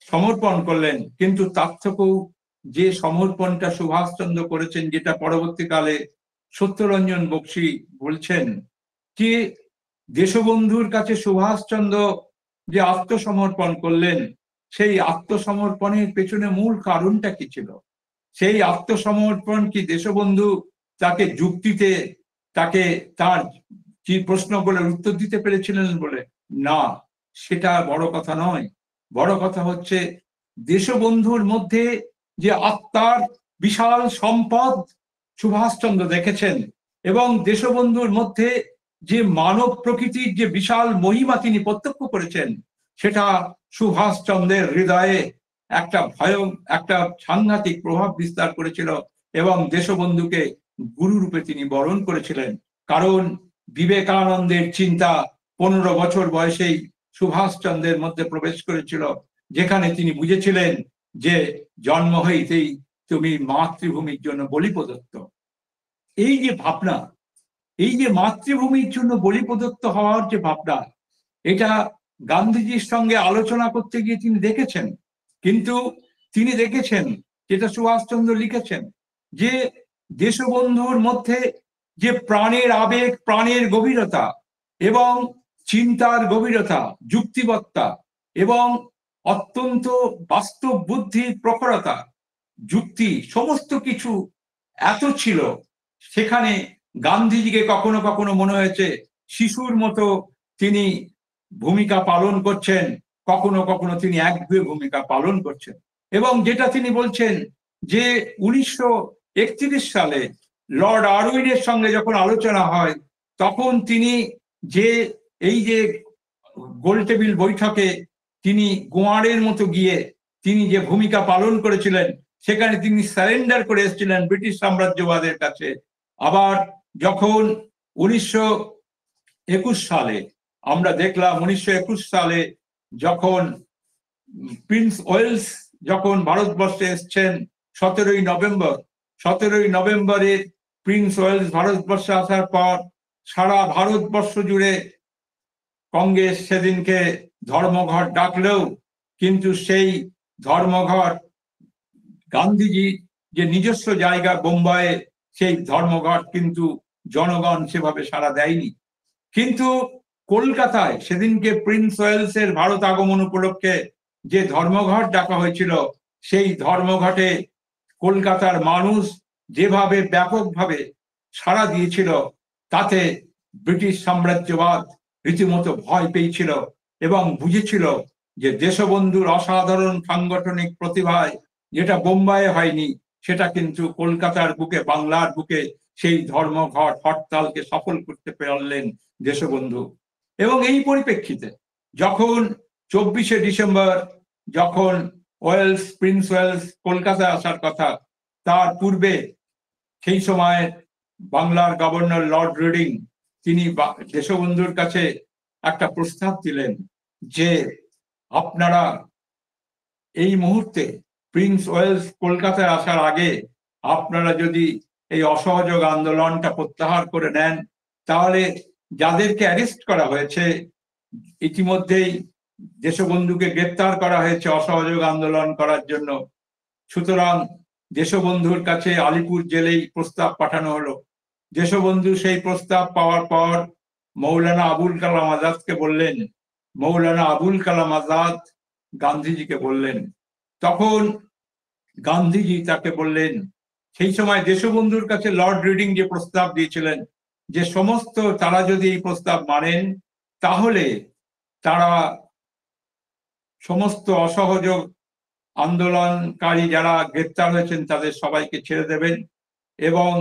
সমর্পণ করলেন, কিন্তু তার থেকেও যে সমর্পণটা সুভাষচন্দ্র করেছেন, যেটা পরবর্তীকালে সত্যরঞ্জন বক্সী বলছেন যে দেশবন্ধুর কাছে সুভাষচন্দ্র যে আত্মসমর্পণ করলেন, সেই আত্মসমর্পণের পেছনে মূল কারণটা কি ছিল? সেই আত্মসমর্পণ কি দেশবন্ধু তাকে যুক্তিতে তাকে তার কি প্রশ্নগুলোর উত্তর দিতে পেরেছিলেন বলে? না, সেটা বড় কথা নয়। বড় কথা হচ্ছে দেশবন্ধুর মধ্যে যে আত্মার বিশাল সম্পদ সুভাষচন্দ্র দেখেছেন এবং দেশবন্ধুর মধ্যে যে মানব প্রকৃতির যে বিশাল মহিমা তিনি প্রত্যক্ষ করেছেন, সেটা সুভাষচন্দ্রের হৃদয়ে একটা সাংঘাতিক প্রভাব বিস্তার করেছিল এবং দেশবন্ধুকে গুরুরূপে তিনি বরণ করেছিলেন। কারণ বিবেকানন্দের চিন্তা 15 বছর বয়সেই সুভাষচন্দ্রের মধ্যে প্রবেশ করেছিল, যেখানে তিনি বুঝেছিলেন যে জন্ম হইতেই তুমি মাতৃভূমির জন্য বলি প্রদত্ত। এই যে ভাবনা, এই যে মাতৃভূমির জন্য বলি প্রদত্ত হওয়ার যে ভাবনা, এটা গান্ধীজির সঙ্গে আলোচনা করতে গিয়ে তিনি দেখেছেন। কিন্তু তিনি দেখেছেন, যেটা সুভাষচন্দ্র লিখেছেন, যে দেশবন্ধুর মধ্যে যে প্রাণের আবেগ, প্রাণের গভীরতা এবং চিন্তার গভীরতা, যুক্তিবত্তা এবং অত্যন্ত বাস্তব বুদ্ধির প্রখরতা, যুক্তি, সমস্ত কিছু এত ছিল, সেখানে গান্ধীজিকে কখনো কখনো মনে হয়েছে শিশুর মতো তিনি ভূমিকা পালন করছেন, কখনো কখনো তিনি একগুঁয়ে ভূমিকা পালন করছেন। এবং যেটা তিনি বলছেন যে 1931 সালে লর্ড আরউইনের সঙ্গে যখন আলোচনা হয়, তখন তিনি যে এই যে গোলটেবিল বৈঠকে তিনি গোয়ারের মতো গিয়ে তিনি যে ভূমিকা পালন করেছিলেন, সেখানে তিনি সারেন্ডার করে এসেছিলেন ব্রিটিশ সাম্রাজ্যবাদের কাছে। আবার যখন 1921 সালে আমরা দেখলাম, 1921 সালে যখন প্রিন্স ওয়েলস যখন ভারতবর্ষে এসছেন 17ই নভেম্বরে প্রিন্স ওয়েলস ভারতবর্ষে আসার পর সারা ভারতবর্ষ জুড়ে কংগ্রেস সেদিনকে ধর্মঘট ডাকলেও কিন্তু সেই ধর্মঘট গান্ধীজি যে নিজস্ব জায়গা বোম্বাইয়ে, সেই ধর্মঘট কিন্তু জনগণ সেভাবে সাড়া দেয়নি। কিন্তু কলকাতায় সেদিনকে প্রিন্স ওয়েলসের ভারত আগমন উপলক্ষে যে ধর্মঘট ডাকা হয়েছিল, সেই ধর্মঘটে কলকাতার মানুষ যেভাবে ব্যাপকভাবে সাড়া দিয়েছিল, তাতে ব্রিটিশ সাম্রাজ্যবাদ রীতিমতো ভয় পেয়েছিল এবং বুঝেছিল যে দেশবন্ধুর অসাধারণ সাংগঠনিক প্রতিভায় যেটা বোম্বাইয়ে হয়নি, সেটা কিন্তু কলকাতার বুকে, বাংলার বুকে সেই ধর্মঘট হরতালকে সফল করতে পারলেন দেশবন্ধু। এবং এই পরিপ্রেক্ষিতে যখন 24শে ডিসেম্বর যখন প্রিন্স ওয়েলস কলকাতায় আসার কথা, তার পূর্বে সেই সময় বাংলার গভর্নর লর্ড রিডিং তিনি দেশবন্ধুর কাছে একটা প্রস্তাব দিলেন যে আপনারা এই মুহূর্তে প্রিন্স ওয়েলস কলকাতায় আসার আগে আপনারা যদি এই অসহযোগ আন্দোলনটা প্রত্যাহার করে নেন, তাহলে যাদেরকে অ্যারেস্ট করা হয়েছে, ইতিমধ্যেই দেশবন্ধুকে গ্রেপ্তার করা হয়েছে অসহযোগ আন্দোলন করার জন্য, সুতরাং দেশবন্ধুর কাছে আলিপুর জেলেই প্রস্তাব পাঠানো হলো। দেশবন্ধু সেই প্রস্তাব পাওয়ার পর মৌলানা আবুল কালাম আজাদকে বললেন, মৌলানা আবুল কালাম আজাদ গান্ধীজিকে বললেন। তখন গান্ধীজি তাকে বললেন, সেই সময় দেশবন্ধুর কাছে লর্ড রিডিং যে প্রস্তাব দিয়েছিলেন যে সমস্ত তারা যদি এই প্রস্তাব মানেন, তাহলে তারা সমস্ত অসহযোগ আন্দোলনকারী যারা গ্রেপ্তার হয়েছেন তাদের সবাইকে ছেড়ে দেবেন এবং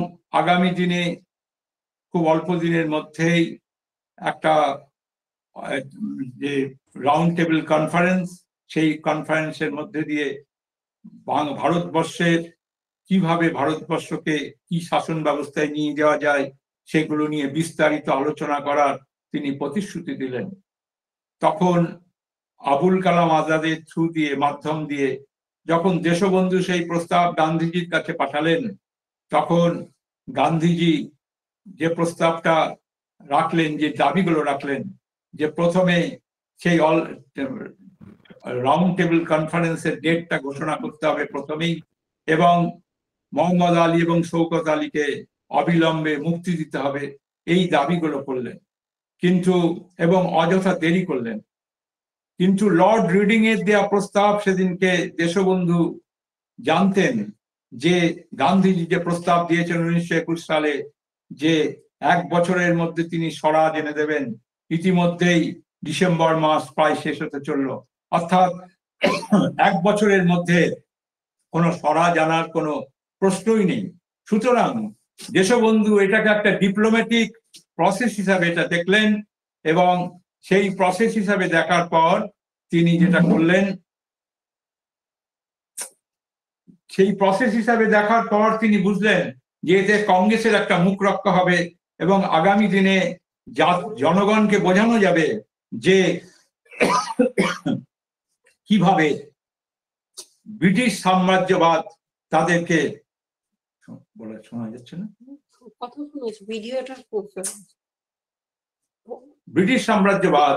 আগামী দিনে খুব অল্প দিনের মধ্যেই একটা যে রাউন্ড টেবিল কনফারেন্স, সেই কনফারেন্সের মধ্যে দিয়ে ভারতবর্ষের কিভাবে ভারতবর্ষকে কি শাসন ব্যবস্থায় নিয়ে যাওয়া যায় সেগুলো নিয়ে বিস্তারিত আলোচনা করার তিনি প্রতিশ্রুতি দিলেন। তখন আবুল কালাম আজাদের থ্রু দিয়ে, মাধ্যম দিয়ে যখন দেশবন্ধু সেই প্রস্তাব গান্ধীজির কাছে পাঠালেন, তখন গান্ধীজি যে প্রস্তাবটা রাখলেন, যে দাবিগুলো রাখলেন, যে প্রথমে সেই রাউন্ড টেবিল কনফারেন্সের ডেটটা ঘোষণা করতে হবে প্রথমেই, এবং মোহাম্মদ আলী এবং শৌকত আলীকে অবিলম্বে মুক্তি দিতে হবে, এই দাবিগুলো করলেন। কিন্তু এবং অযথা দেরি করলেন। কিন্তু লর্ড রিডিং এর দেওয়া প্রস্তাব সেদিনকে দেশবন্ধু জানতেন যে গান্ধীজি যে প্রস্তাব দিয়েছেন 1921 সালে যে 1 বছরের মধ্যে তিনি স্বরাজ এনে দেবেন, ইতিমধ্যেই ডিসেম্বর মাস প্রায় শেষ হতে চলল, অর্থাৎ 1 বছরের মধ্যে কোনো স্বরাজ আনার কোনো প্রশ্নই নেই। সুতরাং দেশবন্ধু এটাকে একটা ডিপ্লোম্যাটিক প্রসেস হিসাবে এটা দেখলেন এবং সেই প্রসেস হিসাবে দেখার পর তিনি যেটা করলেন, সেই প্রসেস হিসাবে দেখার পর তিনি বুঝলেন যে এতে কংগ্রেসের একটা মুখ রক্ষা হবে এবং আগামী দিনে জনগণকে বোঝানো যাবে যে কিভাবে ব্রিটিশ সাম্রাজ্যবাদ তাদেরকে বলে শোনা যাচ্ছে না, ব্রিটিশ সাম্রাজ্যবাদ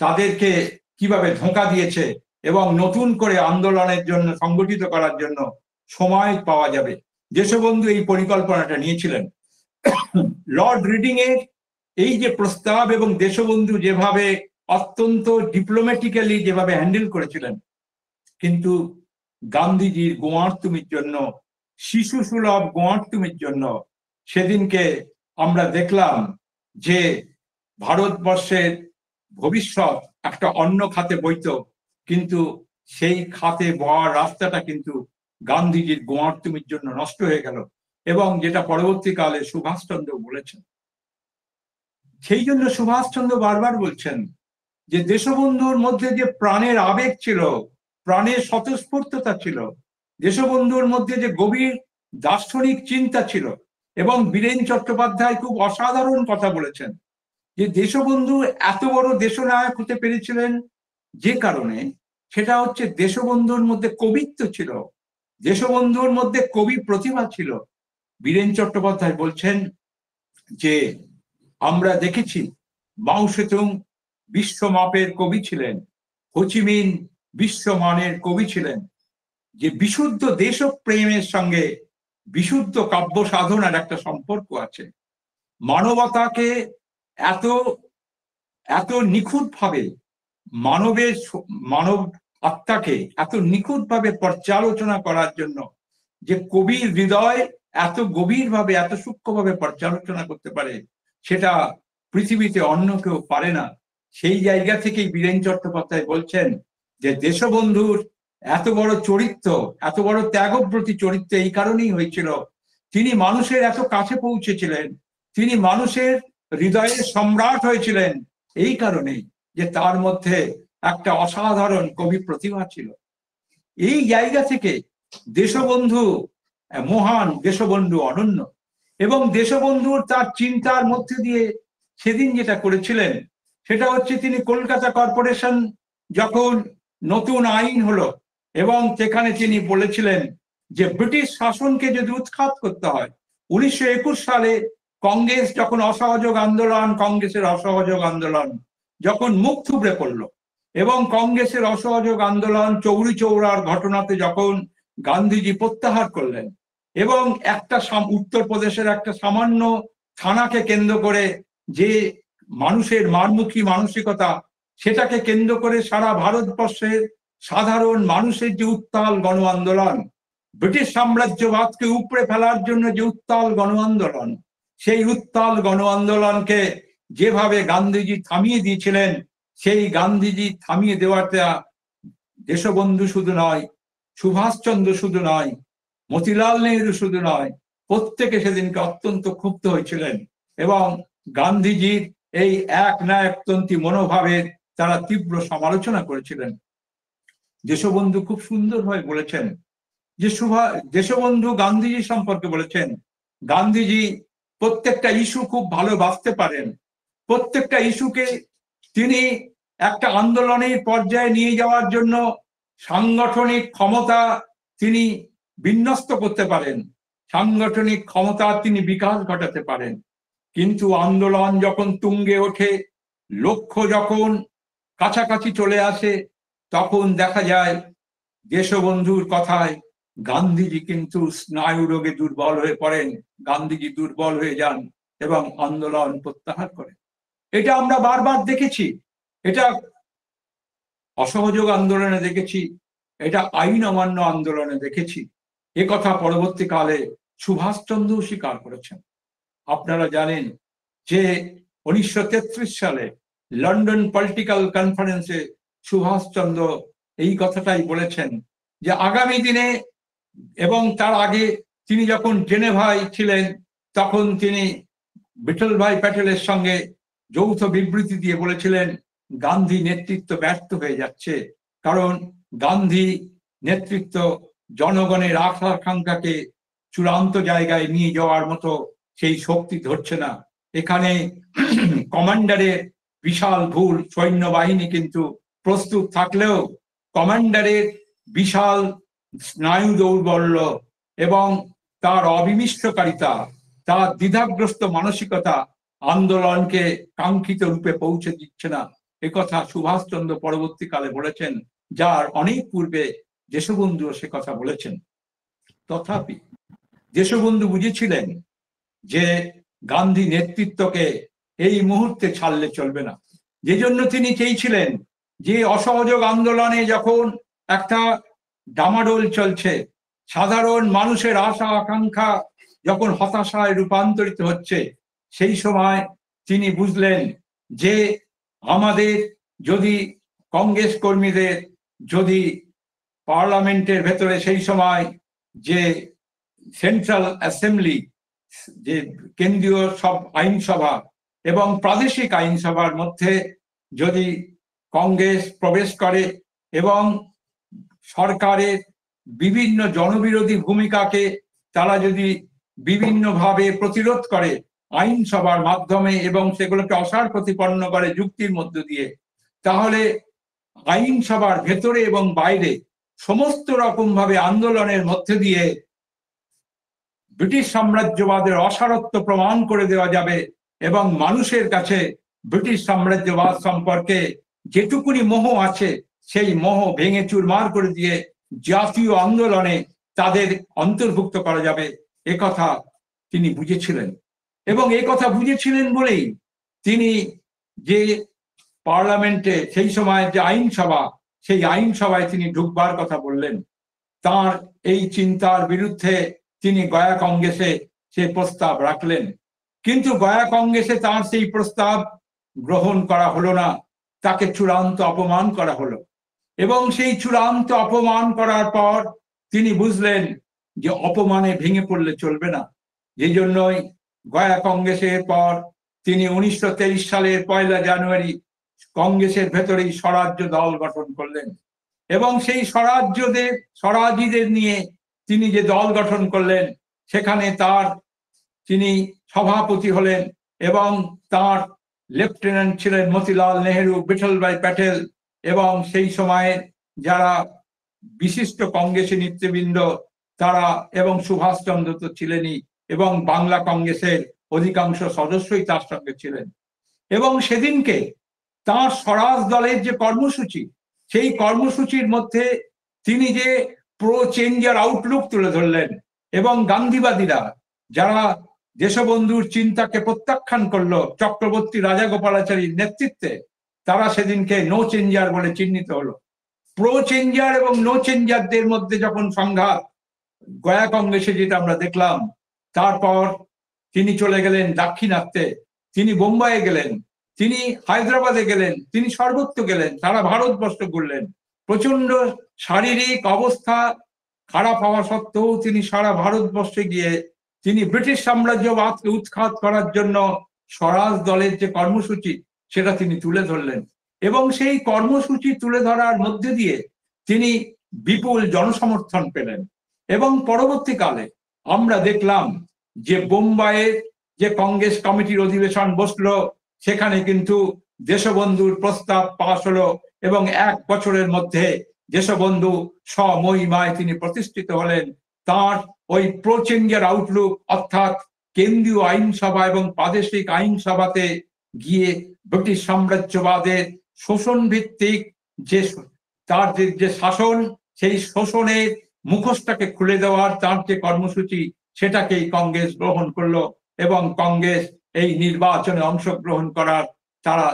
তাদেরকে কিভাবে ধোঁকা দিয়েছে এবং নতুন করে আন্দোলনের জন্য সংগঠিত করার জন্য সময় পাওয়া যাবে। দেশবন্ধু এই পরিকল্পনাটা নিয়েছিলেন। লর্ড রিডিং এর এই যে প্রস্তাব এবং দেশবন্ধু যেভাবে অত্যন্ত ডিপ্লোম্যাটিক্যালি যেভাবে হ্যান্ডেল করেছিলেন, কিন্তু গান্ধীজির গোঁয়ার্তুমির জন্য, শিশু সুলভ গোঁয়ার্তুমির জন্য সেদিনকে আমরা দেখলাম যে ভারতবর্ষের ভবিষ্যৎ একটা অন্য খাতে বইত, কিন্তু সেই খাতে বওয়ার রাস্তাটা কিন্তু গান্ধীজির গোঁয়ার্তুমির জন্য নষ্ট হয়ে গেল, এবং যেটা পরবর্তীকালে সুভাষচন্দ্র বলেছেন। সেই জন্য সুভাষচন্দ্র বারবার বলছেন যে দেশবন্ধুর মধ্যে যে প্রাণের আবেগ ছিল, প্রাণের স্বতঃস্ফূর্ততা ছিল, দেশবন্ধুর মধ্যে যে গভীর দার্শনিক চিন্তা ছিল, এবং বীরেন চট্টোপাধ্যায় খুব অসাধারণ কথা বলেছেন যে দেশবন্ধু এত বড় দেশনায়ক হতে পেরেছিলেন যে কারণে, সেটা হচ্ছে দেশবন্ধুর মধ্যে কবিত্ব ছিল, দেশবন্ধুর মধ্যে কবি প্রতিভা ছিল। বীরেন চট্টোপাধ্যায় বলছেন যে আমরা দেখেছি মাও সেতুং বিশ্বমাপের কবি ছিলেন, হোচিমিন বিশ্বমানের কবি ছিলেন, যে বিশুদ্ধ দেশপ্রেমের সঙ্গে বিশুদ্ধ কাব্য সাধনার একটা সম্পর্ক আছে। মানবতাকে এত এত নিখুঁতভাবে, মানব আত্মাকে এত নিখুঁতভাবে পর্যালোচনা করার জন্য যে কবির হৃদয় এত গভীরভাবে এত সূক্ষ্মভাবে পর্যালোচনা করতে পারে, সেটা পৃথিবীতে অন্য কেউ পারে না। সেই জায়গা থেকেই বীরেন চট্টোপাধ্যায় বলছেন যে দেশবন্ধুর এত বড় চরিত্র, এত বড় ত্যাগব্রতী চরিত্র এই কারণেই হয়েছিল, তিনি মানুষের এত কাছে পৌঁছেছিলেন, তিনি মানুষের হৃদয়ের সম্রাট হয়েছিলেন এই কারণেই যে তার মধ্যে একটা অসাধারণ কবি প্রতিভা ছিল। এই জায়গা থেকে দেশবন্ধু মহান, দেশবন্ধু অনন্য। এবং দেশবন্ধুর তার চিন্তার মধ্যে দিয়ে সেদিন যেটা করেছিলেন সেটা হচ্ছে, তিনি কলকাতা কর্পোরেশন যখন নতুন আইন হলো এবং সেখানে তিনি বলেছিলেন যে ব্রিটিশ শাসনকে যদি উৎখাত করতে হয়, 1921 সালে কংগ্রেস যখন অসহযোগ আন্দোলন, কংগ্রেসের অসহযোগ আন্দোলন যখন মুখ থুবড়ে পড়লো এবং কংগ্রেসের অসহযোগ আন্দোলন চৌরি চৌরার ঘটনাতে যখন গান্ধীজি প্রত্যাহার করলেন এবং একটা উত্তরপ্রদেশের একটা সামান্য থানাকে কেন্দ্র করে যে মানুষের মারমুখী মানসিকতা, সেটাকে কেন্দ্র করে সারা ভারতবর্ষের সাধারণ মানুষের যে উত্তাল গণ আন্দোলন, ব্রিটিশ সাম্রাজ্যবাদকে উপড়ে ফেলার জন্য যে উত্তাল গণ আন্দোলন, সেই উত্তাল গণ আন্দোলনকে যেভাবে গান্ধীজি থামিয়ে দিয়েছিলেন, সেই গান্ধীজি থামিয়ে দেওয়াটা দেশবন্ধু শুধু নয়, সুভাষচন্দ্র শুধু নয়, মতিলাল নেহরু শুধু নয়, প্রত্যেকে সেদিনকে অত্যন্ত ক্ষুব্ধ হয়েছিলেন এবং গান্ধীজির এই এক না একতন্ত্রী মনোভাবের তারা তীব্র সমালোচনা করেছিলেন। দেশবন্ধু খুব সুন্দরভাবে বলেছেন যে দেশবন্ধু গান্ধীজি সম্পর্কে বলেছেন, গান্ধীজি প্রত্যেকটা ইস্যু খুব ভালো বাঁচতে পারেন, প্রত্যেকটা ইস্যুকে তিনি একটা আন্দোলনের পর্যায়ে নিয়ে যাওয়ার জন্য সাংগঠনিক ক্ষমতা তিনি বিন্যস্ত করতে পারেন, সাংগঠনিক ক্ষমতা তিনি বিকাশ ঘটাতে পারেন। কিন্তু আন্দোলন যখন তুঙ্গে ওঠে, লক্ষ্য যখন কাছাকাছি চলে আসে, তখন দেখা যায় দেশবন্ধুর কথায় গান্ধীজি কিন্তু স্নায়ু রোগে দুর্বল হয়ে পড়েন, গান্ধীজি দুর্বল হয়ে যান এবং আন্দোলন প্রত্যাহার করেন। এটা আমরা বারবার দেখেছি, এটা অসহযোগ আন্দোলনে দেখেছি, এটা আইন অমান্য আন্দোলনে দেখেছি। এ কথা পরবর্তীকালে সুভাষচন্দ্র স্বীকার করেছেন। আপনারা জানেন যে 1933 সালে লন্ডন পলিটিক্যাল কনফারেন্সে সুভাষচন্দ্র এই কথাটাই বলেছেন যে আগামী দিনে, এবং তার আগে তিনি যখন জেনেভায় ছিলেন তখন তিনি বিঠল ভাই প্যাটেলের সঙ্গে যৌথ বিবৃতি দিয়ে বলেছিলেন গান্ধী নেতৃত্ব ব্যর্থ হয়ে যাচ্ছে, কারণ গান্ধী নেতৃত্ব জনগণের আশা আকাঙ্ক্ষাকে চূড়ান্ত জায়গায় নিয়ে যাওয়ার মতো সেই শক্তি ধরছে না। এখানে কমান্ডারের বিশাল ভুল, সৈন্যবাহিনী কিন্তু প্রস্তুত থাকলেও কমান্ডারের বিশাল স্নায়ু দৌর্বল্য এবং তার অবিমিষ্টকারিতা, তার দ্বিধাগ্রস্ত মানসিকতা আন্দোলনকে কাঙ্ক্ষিত রূপে পৌঁছে দিচ্ছে না। একথা সুভাষচন্দ্র পরবর্তীকালে বলেছেন, যার অনেক পূর্বে দেশবন্ধু সে কথা বলেছেন। তথাপি দেশবন্ধু বুঝেছিলেন যে গান্ধী নেতৃত্বকে এই মুহূর্তে ছাড়লে চলবে না, যে জন্য তিনি চেয়েছিলেন যে অসহযোগ আন্দোলনে যখন একটা ডামাডোল চলছে, সাধারণ মানুষের আশা আকাঙ্ক্ষা যখন হতাশায় রূপান্তরিত হচ্ছে, সেই সময় তিনি বুঝলেন যে আমাদের যদি কংগ্রেস কর্মীদের যদি পার্লামেন্টের ভেতরে সেই সময় যে সেন্ট্রাল অ্যাসেম্বলি, যে কেন্দ্রীয় সব আইনসভা এবং প্রাদেশিক আইনসভার মধ্যে যদি কংগ্রেস প্রবেশ করে এবং সরকারের বিভিন্ন জনবিরোধী ভূমিকাকে তারা যদি বিভিন্নভাবে প্রতিরোধ করে আইনসভার মাধ্যমে এবং সেগুলোকে অসার প্রতিপন্ন করে যুক্তির মধ্য দিয়ে, তাহলে আইনসভার ভেতরে এবং বাইরে সমস্ত রকম ভাবে আন্দোলনের মধ্যে দিয়ে ব্রিটিশ সাম্রাজ্যবাদের অসারত্ব প্রমাণ করে দেওয়া যাবে এবং মানুষের কাছে ব্রিটিশ সাম্রাজ্যবাদ সম্পর্কে যেটুকুনি মোহ আছে সেই মোহ ভেঙে চুরমার করে দিয়ে জাতীয় আন্দোলনে তাদের অন্তর্ভুক্ত করা যাবে। একথা তিনি বুঝেছিলেন এবং এই কথা বুঝেছিলেন বলেই তিনি যে পার্লামেন্টে সেই সময় যে আইনসভা, সেই আইনসভায় তিনি ঢুকবার কথা বললেন তার এই চিন্তার বিরুদ্ধে তিনি গয়া কংগ্রেসে সে প্রস্তাব রাখলেন, কিন্তু গয়া কংগ্রেসে তার সেই প্রস্তাব গ্রহণ করা হলো না, তাকে চূড়ান্ত অপমান করা হলো। এবং সেই চূড়ান্ত অপমান করার পর তিনি বুঝলেন যে অপমানে ভেঙে পড়লে চলবে না। যেই জন্যই গয়া কংগ্রেসের পর তিনি 1923 সালের 1 জানুয়ারি কংগ্রেসের ভেতরেই স্বরাজ্য দল গঠন করলেন এবং সেই স্বরাজীদের নিয়ে তিনি যে দল গঠন করলেন সেখানে তিনি সভাপতি হলেন এবং তার লেফটেন্যান্ট ছিলেন মতিলাল নেহেরু, বিঠলভাই প্যাটেল এবং সেই সময়ে যারা বিশিষ্ট কংগ্রেসী নেতৃবৃন্দ তারা, এবং সুভাষচন্দ্র তো ছিলেনই, এবং বাংলা কংগ্রেসের অধিকাংশ সদস্যই তার সঙ্গে ছিলেন। এবং সেদিনকে তার স্বরাজ দলের যে কর্মসূচি, সেই কর্মসূচির মধ্যে তিনি যে প্রো চেঞ্জার আউটলুক তুলে ধরলেন এবং গান্ধীবাদীরা যারা দেশবন্ধুর চিন্তাকে প্রত্যাখ্যান করলো চক্রবর্তী রাজাগোপালাচারীর নেতৃত্বে, তারা সেদিনকে নো চেঞ্জার বলে চিহ্নিত হলো। প্রো চেঞ্জার এবং নো চেঞ্জারদের মধ্যে যখন সংঘাত গয়া কংগ্রেসে যেটা আমরা দেখলাম, তারপর তিনি চলে গেলেন দাক্ষিণাত্যে, তিনি বোম্বাইয়ে গেলেন, তিনি হায়দ্রাবাদে গেলেন, তিনি সর্বত্র গেলেন, সারা ভারতবর্ষ ঘুরলেন। প্রচন্ড শারীরিক অবস্থা খারাপ হওয়া সত্ত্বেও তিনি সারা ভারতবর্ষে গিয়ে তিনি ব্রিটিশ সাম্রাজ্যবাদকে উৎখাত করার জন্য স্বরাজ দলের যে কর্মসূচি সেটা তিনি তুলে ধরলেন এবং সেই কর্মসূচি তুলে ধরার মধ্যে দিয়ে তিনি বিপুল জনসমর্থন পেলেন। এবং পরবর্তীকালে আমরা দেখলাম যে বোম্বাইয়ের যে কংগ্রেস কমিটির অধিবেশন বসলো, সেখানে কিন্তু দেশবন্ধুর প্রস্তাব পাশ হলো এবং 1 বছরের মধ্যে দেশবন্ধু স্বমহিমায় তিনি প্রতিষ্ঠিত হলেন। তার ওই প্রো চেঞ্জার আউটলুক অর্থাৎ কেন্দ্রীয় আইনসভা এবং প্রাদেশিক আইনসভাতে গিয়ে ব্রিটিশ সাম্রাজ্যবাদের শোষণ ভিত্তিক তার যে শাসন, সেই শোষণের মুখোশটাকে খুলে দেওয়ার তার যে কর্মসূচি, সেটাকেই কংগ্রেস গ্রহণ করলো এবং কংগ্রেস এই নির্বাচনে অংশগ্রহণ করার তারা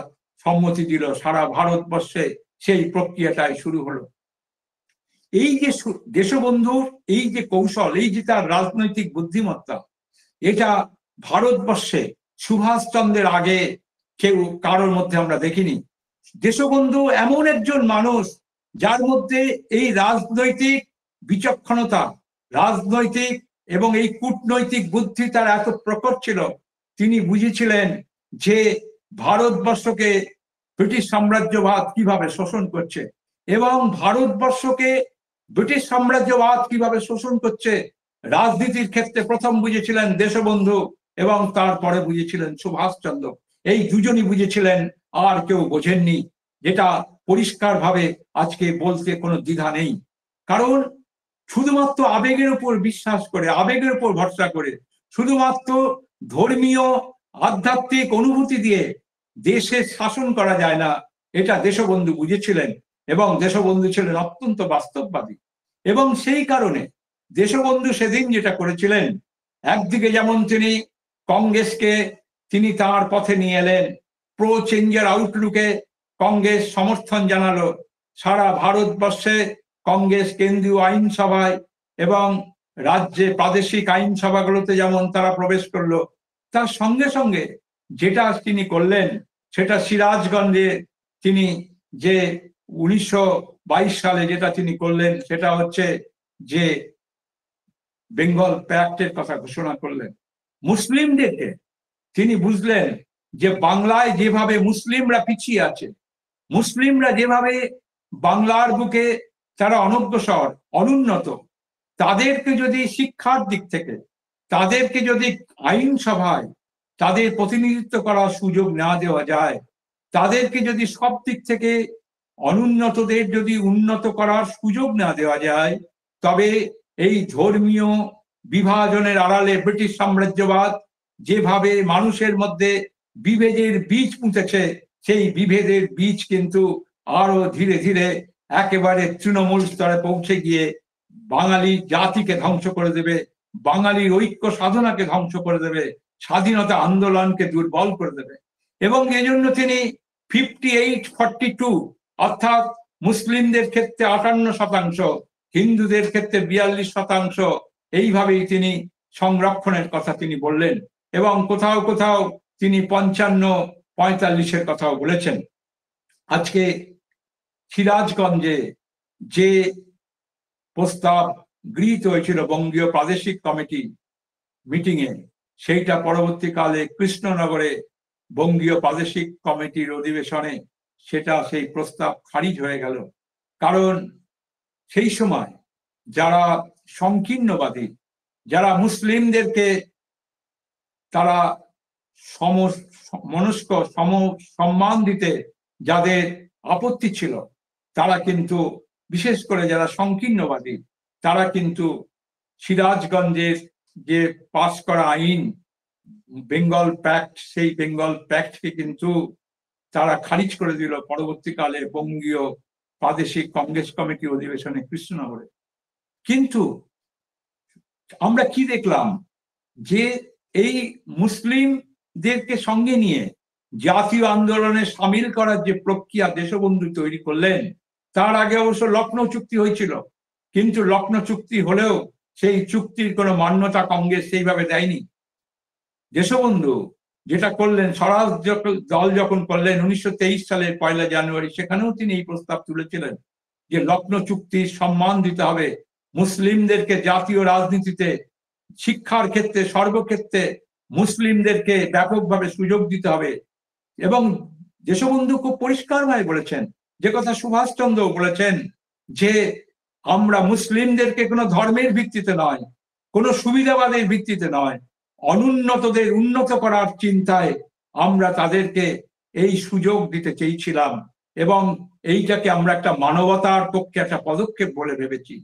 সম্মতি দিল। সারা ভারতবর্ষে সেই প্রক্রিয়াটাই শুরু হলো। এই যে দেশবন্ধুর এই যে কৌশল, এই যে তার রাজনৈতিক বুদ্ধিমত্তা, এটা ভারতবর্ষে সুভাষচন্দ্রের আগে কারোর মধ্যে আমরা দেখিনি। দেশবন্ধু এমন একজন মানুষ যার মধ্যে এই রাজনৈতিক বিচক্ষণতা, রাজনৈতিক এবং এই কূটনৈতিক বুদ্ধি তার এত প্রকট ছিল। তিনি বুঝেছিলেন যে ভারতবর্ষকে ব্রিটিশ সাম্রাজ্যবাদ কিভাবে শোষণ করছে এবং ভারতবর্ষকে ব্রিটিশ সাম্রাজ্যবাদ কিভাবে শোষণ করছে রাজনীতির ক্ষেত্রে প্রথম বুঝেছিলেন দেশবন্ধু এবং তারপরে বুঝেছিলেন সুভাষচন্দ্র। এই দুজনই বুঝেছিলেন, আর কেউ বোঝেননি। যেটা পরিষ্কারভাবে আজকে বলতে কোনো দ্বিধা নেই, কারণ শুধুমাত্র আবেগের উপর বিশ্বাস করে, আবেগের উপর ভরসা করে, শুধুমাত্র ধর্মীয় আধ্যাত্মিক অনুভূতি দিয়ে দেশের শাসন করা যায় না, এটা দেশবন্ধু বুঝেছিলেন এবং দেশবন্ধু ছিলেন অত্যন্ত বাস্তববাদী। এবং সেই কারণে দেশবন্ধু সেদিন যেটা করেছিলেন, একদিকে যেমন তিনি কংগ্রেসকে তিনি তার পথে নিয়ে এলেন, প্রো চেঞ্জার আউটলুকে কংগ্রেস সমর্থন জানালো। সারা ভারতবর্ষে কংগ্রেস কেন্দ্রীয় আইনসভায় এবং রাজ্যে প্রাদেশিক আইনসভাগুলোতে যেমন তারা প্রবেশ করলো, তার সঙ্গে সঙ্গে যেটা তিনি করলেন সেটা সিরাজগঞ্জে তিনি যে 1922 সালে যেটা তিনি করলেন সেটা হচ্ছে যে বেঙ্গল প্যাক্টের কথা ঘোষণা করলেন। মুসলিমদেরকে তিনি বুঝলেন যে বাংলায় যেভাবে মুসলিমরা পিছিয়ে আছে, মুসলিমরা যেভাবে বাংলার বুকে তারা অনগ্রসর, অনুন্নত, তাদেরকে যদি শিক্ষার দিক থেকে, তাদেরকে যদি আইনসভায় তাদের প্রতিনিধিত্ব করার সুযোগ না দেওয়া যায়, তাদেরকে যদি সব দিক থেকে অনুন্নতদের যদি উন্নত করার সুযোগ না দেওয়া যায়, তবে এই ধর্মীয় বিভাজনের আড়ালে ব্রিটিশ সাম্রাজ্যবাদ যেভাবে মানুষের মধ্যে বিভেদের বীজ পুঁতেছে, সেই বিভেদের বীজ কিন্তু আরো ধীরে ধীরে একেবারে তৃণমূল স্তরে পৌঁছে গিয়ে বাঙালি জাতিকে ধ্বংস করে দেবে, বাঙালির ঐক্য সাধনাকে ধ্বংস করে দেবে, স্বাধীনতা আন্দোলনকে দুর্বল করে দেবে। এবং এজন্য তিনি 58-42 অর্থাৎ মুসলিমদের ক্ষেত্রে 58%, হিন্দুদের ক্ষেত্রে 42%, এইভাবেই তিনি সংরক্ষণের কথা তিনি বললেন, এবং কোথাও কোথাও তিনি 55-45-এর কথাও বলেছেন। আজকে সিরাজগঞ্জে যে প্রস্তাব গৃহীত হয়েছিল বঙ্গীয় প্রাদেশিক কমিটি মিটিংয়ে, সেইটা পরবর্তীকালে কৃষ্ণনগরে বঙ্গীয় প্রাদেশিক কমিটির অধিবেশনে সেই প্রস্তাব খারিজ হয়ে গেল। কারণ সেই সময় যারা সংকীর্ণবাদী, যারা মুসলিমদেরকে তারা মনস্ক সম্মান দিতে যাদের আপত্তি ছিল, তারা কিন্তু বিশেষ করে যারা সংকীর্ণবাদী, তারা কিন্তু সিরাজগঞ্জের যে পাস করা আইন বেঙ্গল প্যাক্ট, সেই বেঙ্গল প্যাক্টকে কিন্তু তারা খারিজ করে দিল পরবর্তীকালে বঙ্গীয় প্রাদেশিক কংগ্রেস কমিটি অধিবেশনে কৃষ্ণনগরে। কিন্তু আমরা কি দেখলাম, যে এই মুসলিমদেরকে সঙ্গে নিয়ে জাতীয় আন্দোলনে সামিল করার যে প্রক্রিয়া দেশবন্ধু তৈরি করলেন, তার আগে অবশ্য লখনৌ চুক্তি হয়েছিল, কিন্তু লখনৌ চুক্তি হলেও সেই চুক্তির কোনো মান্যতা কংগ্রেস সেইভাবে দেয়নি। দেশবন্ধু যেটা করলেন, স্বরাজ দল যখন করলেন 1923 সালের 1 জানুয়ারি, সেখানেও তিনি এই প্রস্তাব তুলেছিলেন যে লখনৌ চুক্তির সম্মান দিতে হবে, মুসলিমদেরকে জাতীয় রাজনীতিতে, শিক্ষার ক্ষেত্রে, সর্বক্ষেত্রে মুসলিমদেরকে ব্যাপকভাবে সুযোগ দিতে হবে। এবং দেশবন্ধু খুব পরিষ্কারভাবে বলেছেন, যে কথা সুভাষচন্দ্র বলেছেন, যে আমরা মুসলিমদেরকে কোনো ধর্মের ভিত্তিতে নয়, কোনো সুবিধাবাদের ভিত্তিতে নয়, অনুন্নতদের উন্নত করার চিন্তায় আমরা তাদেরকে এই সুযোগ দিতে চেয়েছিলাম, এবং এইটাকে আমরা একটা মানবতার পক্ষে একটা পদক্ষেপ বলে ভেবেছি।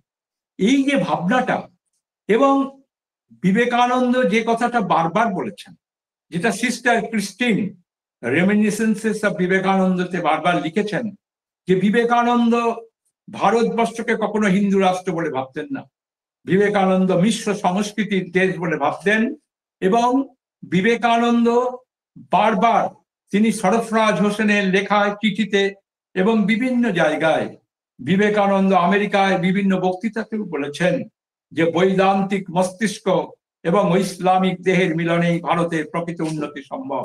এই যে ভাবনাটা, এবং বিবেকানন্দ যে কথাটা বারবার বলেছেন, যেটা সিস্টার ক্রিস্টিন রেমিনিসেন্সেস অফ বিবেকানন্দতে বারবার লিখেছেন, যে বিবেকানন্দ ভারতবর্ষকে কখনো হিন্দু রাষ্ট্র বলে ভাবতেন না, বিবেকানন্দ মিশ্র সংস্কৃতির দেশ বলে ভাবতেন। এবং বিবেকানন্দ বারবার তিনি সরফরাজ হোসেনের লেখায়, চিঠিতে এবং বিভিন্ন জায়গায়, বিবেকানন্দ আমেরিকায় বিভিন্ন বক্তৃতাতেও বলেছেন যে বৈদান্তিক মস্তিষ্ক এবং ইসলামিক দেহের মিলনেই ভারতের প্রকৃত উন্নতি সম্ভব।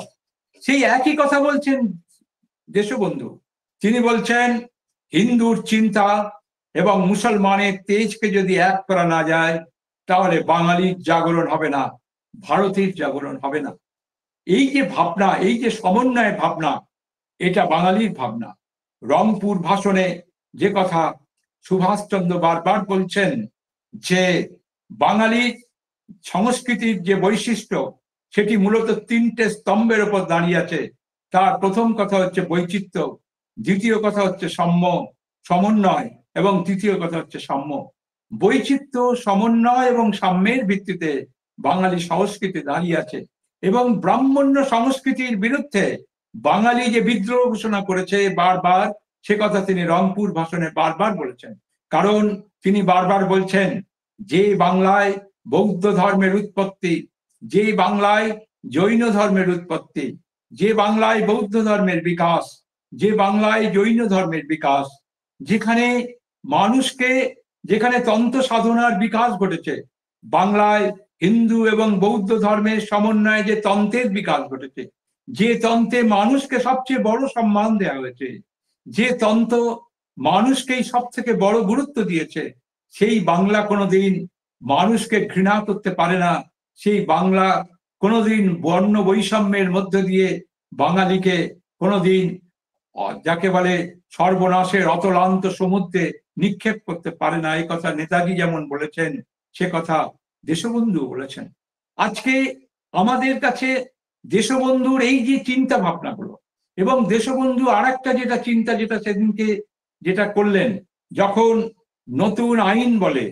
সেই একই কথা বলছেন দেশবন্ধু। তিনি বলছেন, হিন্দুর চিন্তা এবং মুসলমানের তেজকে যদি এক করা না যায়, তাহলে বাঙালির জাগরণ হবে না, ভারতের জাগরণ হবে না। এই যে ভাবনা, এই যে সমন্বয় ভাবনা, এটা বাঙালির ভাবনা। রংপুর ভাষণে যে কথা সুভাষচন্দ্র বারবার বলছেন, যে বাঙালির সংস্কৃতির যে বৈশিষ্ট্য, সেটি মূলত 3টে স্তম্ভের উপর দাঁড়িয়ে আছে। তার প্রথম কথা হচ্ছে বৈচিত্র্য, দ্বিতীয় কথা হচ্ছে সমন্বয়, এবং তৃতীয় কথা হচ্ছে সাম্য। বৈচিত্র্য, সমন্বয় এবং সাম্যের ভিত্তিতে বাঙালি সংস্কৃতি দাঁড়িয়ে আছে। এবং ব্রাহ্মণ্য সংস্কৃতির বিরুদ্ধে বাঙালি যে বিদ্রোহ ঘোষণা করেছে বারবার, সে কথা তিনি রংপুর ভাষণে বারবার বলেছেন। কারণ তিনি বারবার বলছেন, যে বাংলায় বৌদ্ধ ধর্মের উৎপত্তি, যে বাংলায় জৈন ধর্মের উৎপত্তি, যে বাংলায় বৌদ্ধ ধর্মের বিকাশ, যে বাংলায় জৈন ধর্মের বিকাশ, যেখানে মানুষকে, যেখানে তন্ত্র সাধনার বিকাশ ঘটেছে, বাংলায় হিন্দু এবং বৌদ্ধ ধর্মের সমন্বয়ে যে তন্ত্রের বিকাশ ঘটেছে, যে তন্ত্রে মানুষকে সবচেয়ে বড় সম্মান দেওয়া হয়েছে, যে তন্ত্র মানুষকেই সব থেকে বড় গুরুত্ব দিয়েছে, সেই বাংলা কোনোদিন মানুষকে ঘৃণা করতে পারে না। সেই বাংলা কোনোদিন বর্ণ বৈষম্যের মধ্য দিয়ে বাঙালিকে কোনোদিন, যাকে বলে সর্বনাশের অতলান্ত সমুদ্রে নিক্ষেপ করতে পারে না। এই কথা নেতাজি যেমন বলেছেন, সে কথা দেশবন্ধু বলেছেন। আজকে আমাদের কাছে দেশবন্ধুর এই যে চিন্তা ভাবনাগুলো, এবং দেশবন্ধু আর একটা যেটা চিন্তা, যেটা সেদিনকে যেটা করলেন, যখন নতুন আইন বলে,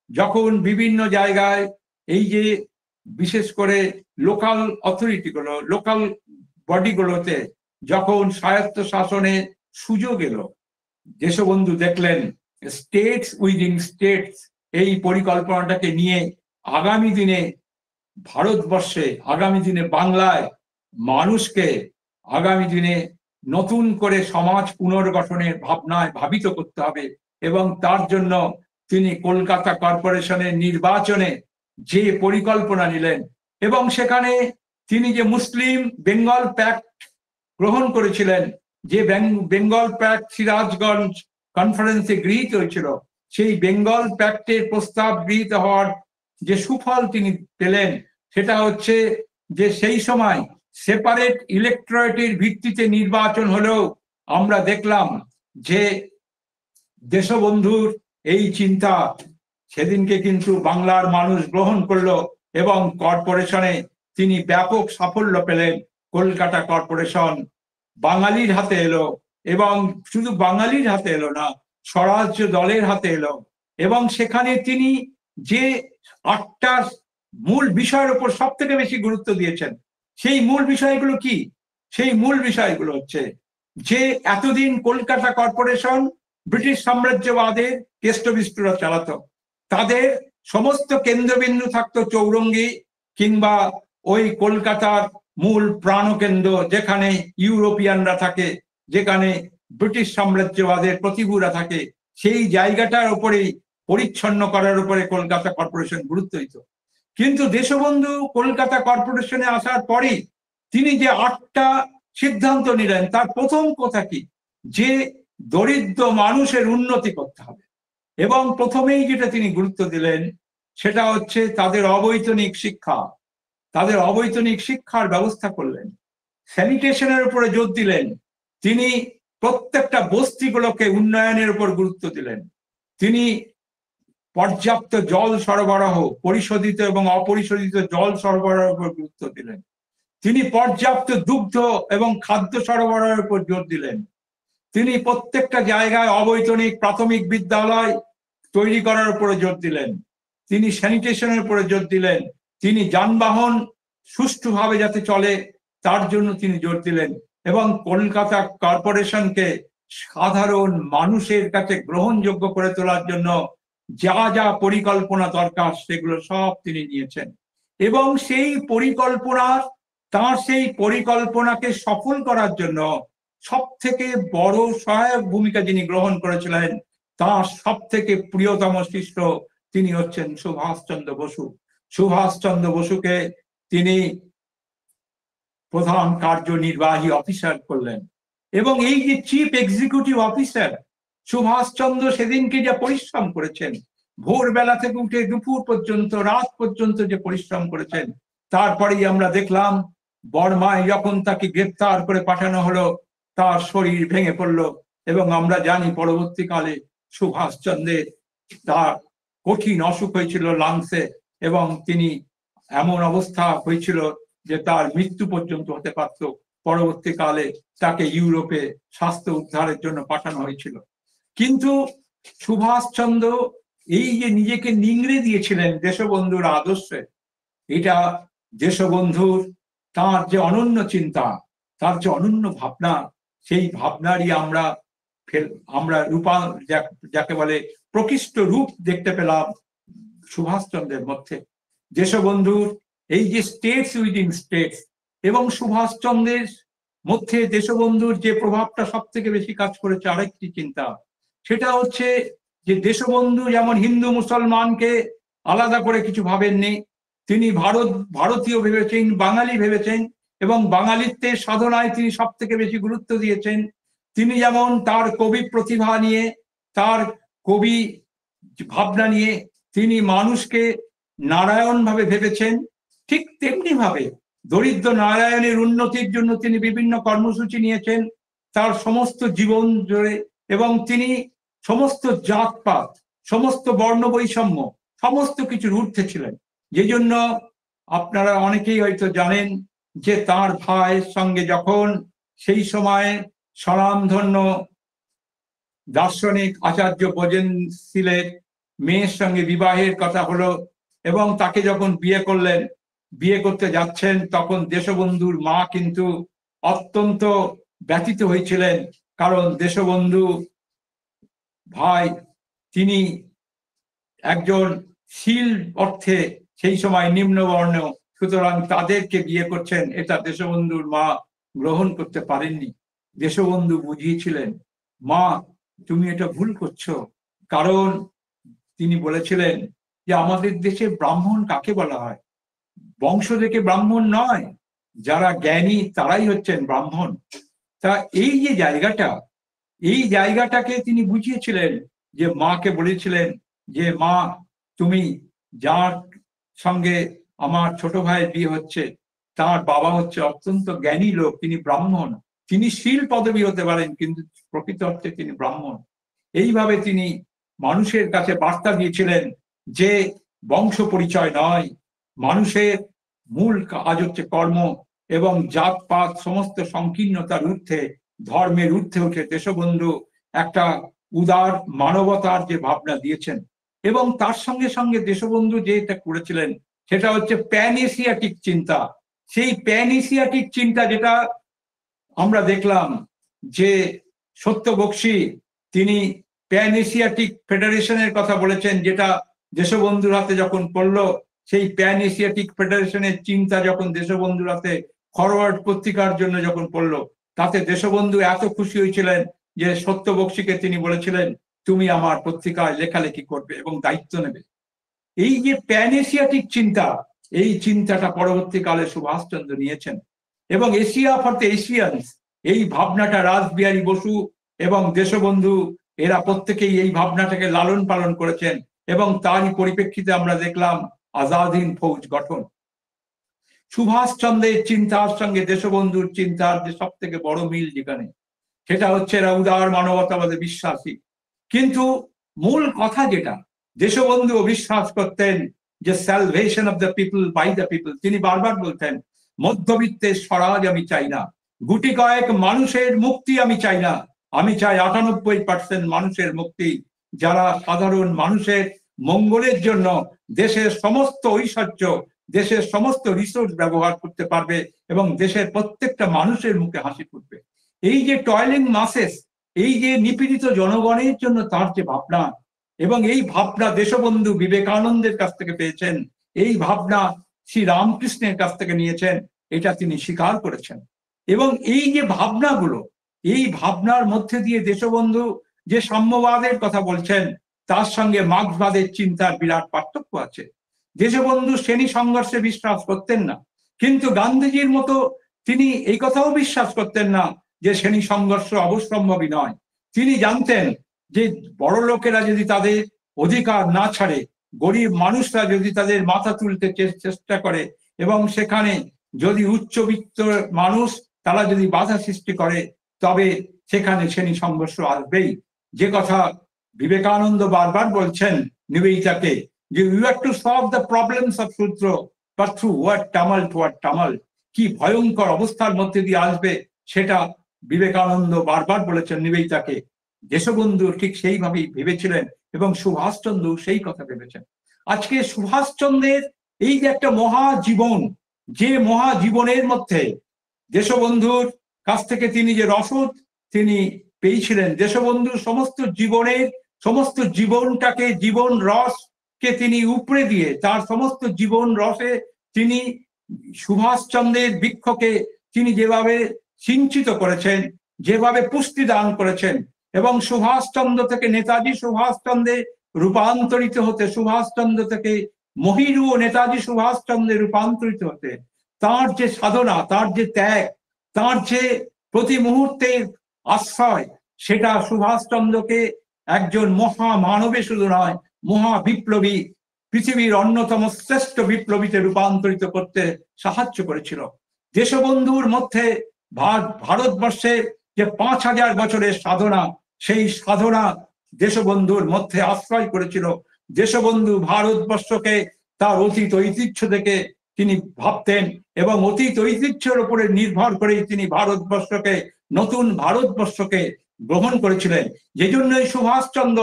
যখন বিভিন্ন জায়গায় এই যে বিশেষ করে লোকাল অথরিটিগুলো, লোকাল বডিগুলোতে যখন স্বায়ত্ত শাসনের সুযোগ এলো, দেশবন্ধু দেখলেন স্টেটস উইদিন স্টেটস এই পরিকল্পনাটাকে নিয়ে আগামী দিনে ভারতবর্ষে, আগামী দিনে বাংলায় মানুষকে আগামী দিনে নতুন করে সমাজ পুনর্গঠনের ভাবনায় ভাবিত করতে হবে। এবং তার জন্য তিনি কলকাতা কর্পোরেশনের নির্বাচনে যে পরিকল্পনা নিলেন এবং সেখানে তিনি যে মুসলিম বেঙ্গল প্যাক্ট গ্রহণ করেছিলেন, যে বেঙ্গল প্যাক্ট সিরাজগঞ্জ কনফারেন্সে গৃহীত হয়েছিল, সেই বেঙ্গল প্যাক্টের প্রস্তাব গৃহীত হওয়ার যে সুফল তিনি পেলেন সেটা হচ্ছে যে সেই সময় সেপারেট ইলেকটরেটের ভিত্তিতে নির্বাচন হলেও আমরা দেখলাম যে দেশবন্ধুর এই চিন্তা সেদিনকে কিন্তু বাংলার মানুষ গ্রহণ করলো এবং কর্পোরেশনে তিনি ব্যাপক সাফল্য পেলেন। কলকাতা কর্পোরেশন বাঙালির হাতে এলো এবং শুধু বাঙালির হাতে এলো না, স্বরাজ্য দলের হাতে এলো এবং সেখানে তিনি যে 8টা মূল বিষয়ের উপর সব থেকে বেশি গুরুত্ব দিয়েছেন, সেই মূল বিষয়গুলো কি? সেই মূল বিষয়গুলো হচ্ছে যে এতদিন কলকাতা কর্পোরেশন ব্রিটিশ সাম্রাজ্যবাদের কেষ্টবিষ্টুরা চালাতো, তাদের সমস্ত কেন্দ্রবিন্দু থাকতো চৌরঙ্গি কিংবা ওই কলকাতার মূল প্রাণকেন্দ্র যেখানে ইউরোপিয়ানরা থাকে, যেখানে ব্রিটিশ সাম্রাজ্যবাদের প্রতিভূরা থাকে, সেই জায়গাটার উপরেই পরিচ্ছন্ন করার উপরে কলকাতা কর্পোরেশন গুরুত্ব দিত। কিন্তু দেশবন্ধু কলকাতা কর্পোরেশনে আসার পরেই তিনি যে 8টা সিদ্ধান্ত নিলেন তার প্রথম কথা কি, যে দরিদ্র মানুষের উন্নতি করতে হবে এবং প্রথমেই যেটা তিনি গুরুত্ব দিলেন সেটা হচ্ছে তাদের অবৈতনিক শিক্ষা, তাদের অবৈতনিক শিক্ষার ব্যবস্থা করলেন। স্যানিটেশনের উপরে জোর দিলেন, তিনি প্রত্যেকটা বস্তিগুলোকে উন্নয়নের উপর গুরুত্ব দিলেন, তিনি পর্যাপ্ত জল সরবরাহ, পরিশোধিত এবং অপরিশোধিত জল সরবরাহের উপর গুরুত্ব দিলেন, তিনি পর্যাপ্ত দুগ্ধ এবং খাদ্য সরবরাহের উপর জোর দিলেন, তিনি প্রত্যেকটা জায়গায় অবৈতনিক প্রাথমিক বিদ্যালয় তৈরি করার উপরে জোর দিলেন, তিনি স্যানিটেশনের উপরে জোর দিলেন, তিনি যানবাহন সুষ্ঠুভাবে যাতে চলে তার জন্য তিনি জোর দিলেন এবং কলকাতা কর্পোরেশনকে সাধারণ মানুষের কাছে গ্রহণযোগ্য করে তোলার জন্য যা যা পরিকল্পনা দরকার সেগুলো সব তিনি নিয়েছেন এবং সেই পরিকল্পনাকে সফল করার জন্য সব থেকে বড় সহায়ক ভূমিকা যিনি গ্রহণ করেছিলেন তার সব থেকে প্রিয়তম শিষ্য তিনি হচ্ছেন সুভাষচন্দ্র বসু। সুভাষচন্দ্র বসুকে তিনি প্রধান কার্যনির্বাহী অফিসার করলেন এবং এই যে চিফ এক্সিকিউটিভ অফিসার সুভাষচন্দ্র সেদিনকে যে পরিশ্রম করেছেন, ভোরবেলা থেকে উঠে দুপুর পর্যন্ত রাত পর্যন্ত যে পরিশ্রম করেছেন, তারপরেই আমরা দেখলাম বর্মায় যখন তাকে গ্রেপ্তার করে পাঠানো হলো তার শরীর ভেঙে পড়লো এবং আমরা জানি পরবর্তীকালে সুভাষচন্দ্রের তার কঠিন অসুখ হয়েছিল লাংসে এবং তিনি এমন অবস্থা হয়েছিল যে তার মৃত্যু পর্যন্ত হতে পারত। পরবর্তীকালে তাকে ইউরোপে স্বাস্থ্য উদ্ধারের জন্য পাঠানো হয়েছিল। কিন্তু সুভাষচন্দ্র এই যে নিজেকে নিংড়ে দিয়েছিলেন দেশবন্ধুর আদর্শে, এটা দেশবন্ধুর তার যে অনন্য চিন্তা, তার যে অনন্য ভাবনা, সেই ভাবনারই আমরা যাকে বলে প্রকৃষ্ট রূপ দেখতে পেলাম সুভাষচন্দ্রের মধ্যে। দেশবন্ধুর এই যে স্টেটস উইদিন স্টেটস এবং সুভাষচন্দ্রের মধ্যে দেশবন্ধুর যে প্রভাবটা সব থেকে বেশি কাজ করেছে আরেকটি চিন্তা, সেটা হচ্ছে যে দেশবন্ধু যেমন হিন্দু মুসলমানকে আলাদা করে কিছু ভাবেননি, তিনি ভারতীয় ভেবেছেন, বাঙালি ভেবেছেন এবং বাঙালিত্বের সাধনায় তিনি সব থেকে বেশি গুরুত্ব দিয়েছেন। তিনি যেমন তার কবি প্রতিভা নিয়ে, তার কবি ভাবনা নিয়ে তিনি মানুষকে নারায়ণ ভাবে ভেবেছেন, ঠিক তেমনি ভাবে দরিদ্র নারায়ণের উন্নতির জন্য তিনি বিভিন্ন কর্মসূচি নিয়েছেন তার সমস্ত জীবন জুড়ে এবং তিনি সমস্ত জাতপাত, সমস্ত বর্ণ বৈষম্য, সমস্ত কিছুর ঊর্ধ্বে ছিলেন। যে জন্য আপনারা অনেকেই হয়তো জানেন যে তার ভাইয়ের সঙ্গে যখন সেই সময় স্বনামধন্য দার্শনিক আচার্য ব্রজেনশীলের মেয়ের সঙ্গে বিবাহের কথা হলো এবং তাকে যখন বিয়ে করতে যাচ্ছেন তখন দেশবন্ধুর মা কিন্তু অত্যন্ত ব্যথিত হয়েছিলেন, কারণ দেশবন্ধু ভাই তিনি একজন শীল অর্থে সেই সময় নিম্নবর্ণ, সুতরাং তাদেরকে বিয়ে করছেন, এটা দেশবন্ধুর মা গ্রহণ করতে পারেননি। দেশবন্ধু বুঝিয়েছিলেন, মা তুমি এটা ভুল করছো, কারণ তিনি বলেছিলেন যে আমাদের দেশে ব্রাহ্মণ কাকে বলা হয়? বংশ দেখে ব্রাহ্মণ নয়, যারা জ্ঞানী তারাই হচ্ছেন ব্রাহ্মণ। তা এই যে জায়গাটা, এই জায়গাটাকে তিনি বুঝিয়েছিলেন, যে মাকে বলেছিলেন যে মা, তুমি যার সঙ্গে আমার ছোট ভাইয়ের বিয়ে হচ্ছে তার বাবা হচ্ছে অত্যন্ত জ্ঞানী লোক, তিনি ব্রাহ্মণ, তিনি শীল পদবী হতে পারেন কিন্তু প্রকৃত অর্থে তিনি ব্রাহ্মণ। এইভাবে তিনি মানুষের কাছে বার্তা দিয়েছিলেন যে বংশ পরিচয় নয়, মানুষের মূল কাজ হচ্ছে কর্ম, এবং জাতপাত সমস্ত সংকীর্ণতার ঊর্ধ্বে, ধর্মের ঊর্ধ্বে উঠে দেশবন্ধু একটা উদার মানবতার যে ভাবনা দিয়েছেন। এবং তার সঙ্গে সঙ্গে দেশবন্ধু যেটা করেছিলেন সেটা হচ্ছে প্যান এশিয়াটিক চিন্তা। সেই প্যান এশিয়াটিক চিন্তা যেটা আমরা দেখলাম যে সত্য বক্সী তিনি প্যান এশিয়াটিক ফেডারেশনের কথা বলেছেন, যেটা দেশবন্ধুর হাতে যখন পড়লো, সেই প্যান এশিয়াটিক ফেডারেশনের চিন্তা যখন দেশবন্ধুর হাতে ফরওয়ার্ড পত্রিকার জন্য যখন পড়লো, তাতে দেশবন্ধু এত খুশি হয়েছিলেন যে সত্য বক্সীকে তিনি বলেছিলেন তুমি আমার পত্রিকায় লেখালেখি করবে এবং দায়িত্ব নেবে। এই যে প্যান এশিয়াটিক চিন্তা, এই চিন্তাটা পরবর্তীকালে সুভাষচন্দ্র নিয়েছেন, এবং এশিয়া ফর দ্য এশিয়ানস, এই ভাবনাটা রাসবিহারী বসু এবং দেশবন্ধু এরা প্রত্যেকেই এই ভাবনাটাকে লালন পালন করেছেন, এবং তারই পরিপ্রেক্ষিতে আমরা দেখলাম আজাদ হিন্দ ফৌজ গঠন। সুভাষচন্দ্রের চিন্তার সঙ্গে দেশবন্ধুর চিন্তার যে সব থেকে বড় মিল যেখানে, সেটা হচ্ছে এরা উদার মানবতাবাদে বিশ্বাসী। কিন্তু মূল কথা যেটা, দেশবন্ধু বিশ্বাস করতেন যে salvation of the people by the people. তিনি বারবার বলতেন মধ্যবিত্তের স্বরাজ আমি চাই না, গুটি কয়েক মানুষের মুক্তি আমি চাই না, আমি চাই 98% মানুষের মুক্তি, যারা সাধারণ মানুষের মঙ্গলের জন্য দেশের সমস্ত ঐশ্বর্য, দেশের সমস্ত রিসোর্স ব্যবহার করতে পারবে এবং দেশের প্রত্যেকটা মানুষের মুখে হাসি ফুটবে। এই যে টয়লিং মাসেস, এই যে নিপীড়িত জনগণের জন্য তার যে ভাবনা, এবং এই ভাবনা দেশবন্ধু বিবেকানন্দের কাছ থেকে পেয়েছেন, এই ভাবনা শ্রী রামকৃষ্ণের কাছ থেকে নিয়েছেন, এটা তিনি স্বীকার করেছেন। এবং এই যে ভাবনাগুলো, এই ভাবনার মধ্যে দিয়ে দেশবন্ধু যে সাম্যবাদের কথা বলছেন, তার সঙ্গে মার্ক্সবাদের চিন্তার বিরাট পার্থক্য আছে। দেশবন্ধু শ্রেণী সংঘর্ষে বিশ্বাস করতেন না, কিন্তু গান্ধীজির মতো তিনি এই কথাও বিশ্বাস করতেন না যে শ্রেণী সংঘর্ষ অবশ্যম্ভাবী নয়। তিনি জানতেন যে বড় লোকেরা যদি তাদের অধিকার না ছাড়ে, গরিব মানুষরা যদি তাদের মাথা তুলতে চেষ্টা করে, এবং সেখানে যদি উচ্চবিত্ত মানুষ তারা যদি বাধা সৃষ্টি করে, তবে সেখানে শ্রেণী সংঘর্ষ আসবেই। যে কথা বিবেকানন্দ বারবার বলছেন নিবেদিতাকে, যে you have to solve the problems of Shudra but through ওয়াট টামাল। কি ভয়ঙ্কর অবস্থার মধ্যে দিয়ে আসবে সেটা বিবেকানন্দ বারবার বলেছেন নিবেদিতাকে। দেশবন্ধু ঠিক সেইভাবেই ভেবেছিলেন, এবং সুভাষচন্দ্র সেই কথা ভেবেছেন। আজকে সুভাষচন্দ্রের এই যে একটা মহাজীবন, যে মহাজীবনের মধ্যে দেশবন্ধুর কাছ থেকে তিনি যে রসদ তিনি পেয়েছিলেন, দেশবন্ধুর সমস্ত জীবনটাকে, জীবন রসকে তিনি উপড়ে দিয়ে, তার সমস্ত জীবন রসে তিনি সুভাষচন্দ্রের বৃক্ষকে তিনি যেভাবে সিঞ্চিত করেছেন, যেভাবে পুষ্টি দান করেছেন, এবং সুভাষচন্দ্র থেকে নেতাজি সুভাষচন্দ্রে রূপান্তরিত হতে, সুভাষচন্দ্র থেকে মহিরু ও নেতাজি সুভাষচন্দ্রে রূপান্তরিত হতে তার যে সাধনা, তার যে ত্যাগ, তার যে প্রতি মুহূর্তের আশ্রয়, সেটা সুভাষচন্দ্রকে একজন মহামানবে শুধু নয়, মহা বিপ্লবী, পৃথিবীর অন্যতম শ্রেষ্ঠ বিপ্লবীতে রূপান্তরিত করতে সাহায্য করেছিল। দেশবন্ধুর মধ্যে ভারতবর্ষের যে 5000 বছরের সাধনা, সেই সাধনা দেশবন্ধুর মধ্যে আশ্রয় করেছিল। দেশবন্ধু ভারতবর্ষকে তার অতীত ঐতিহ্য থেকে তিনি ভাবতেন, এবং অতীত ঐতিহ্যের উপরে নির্ভর করেই তিনি ভারতবর্ষকে, নতুন ভারতবর্ষকে গ্রহণ করেছিলেন। যে জন্যই সুভাষচন্দ্র,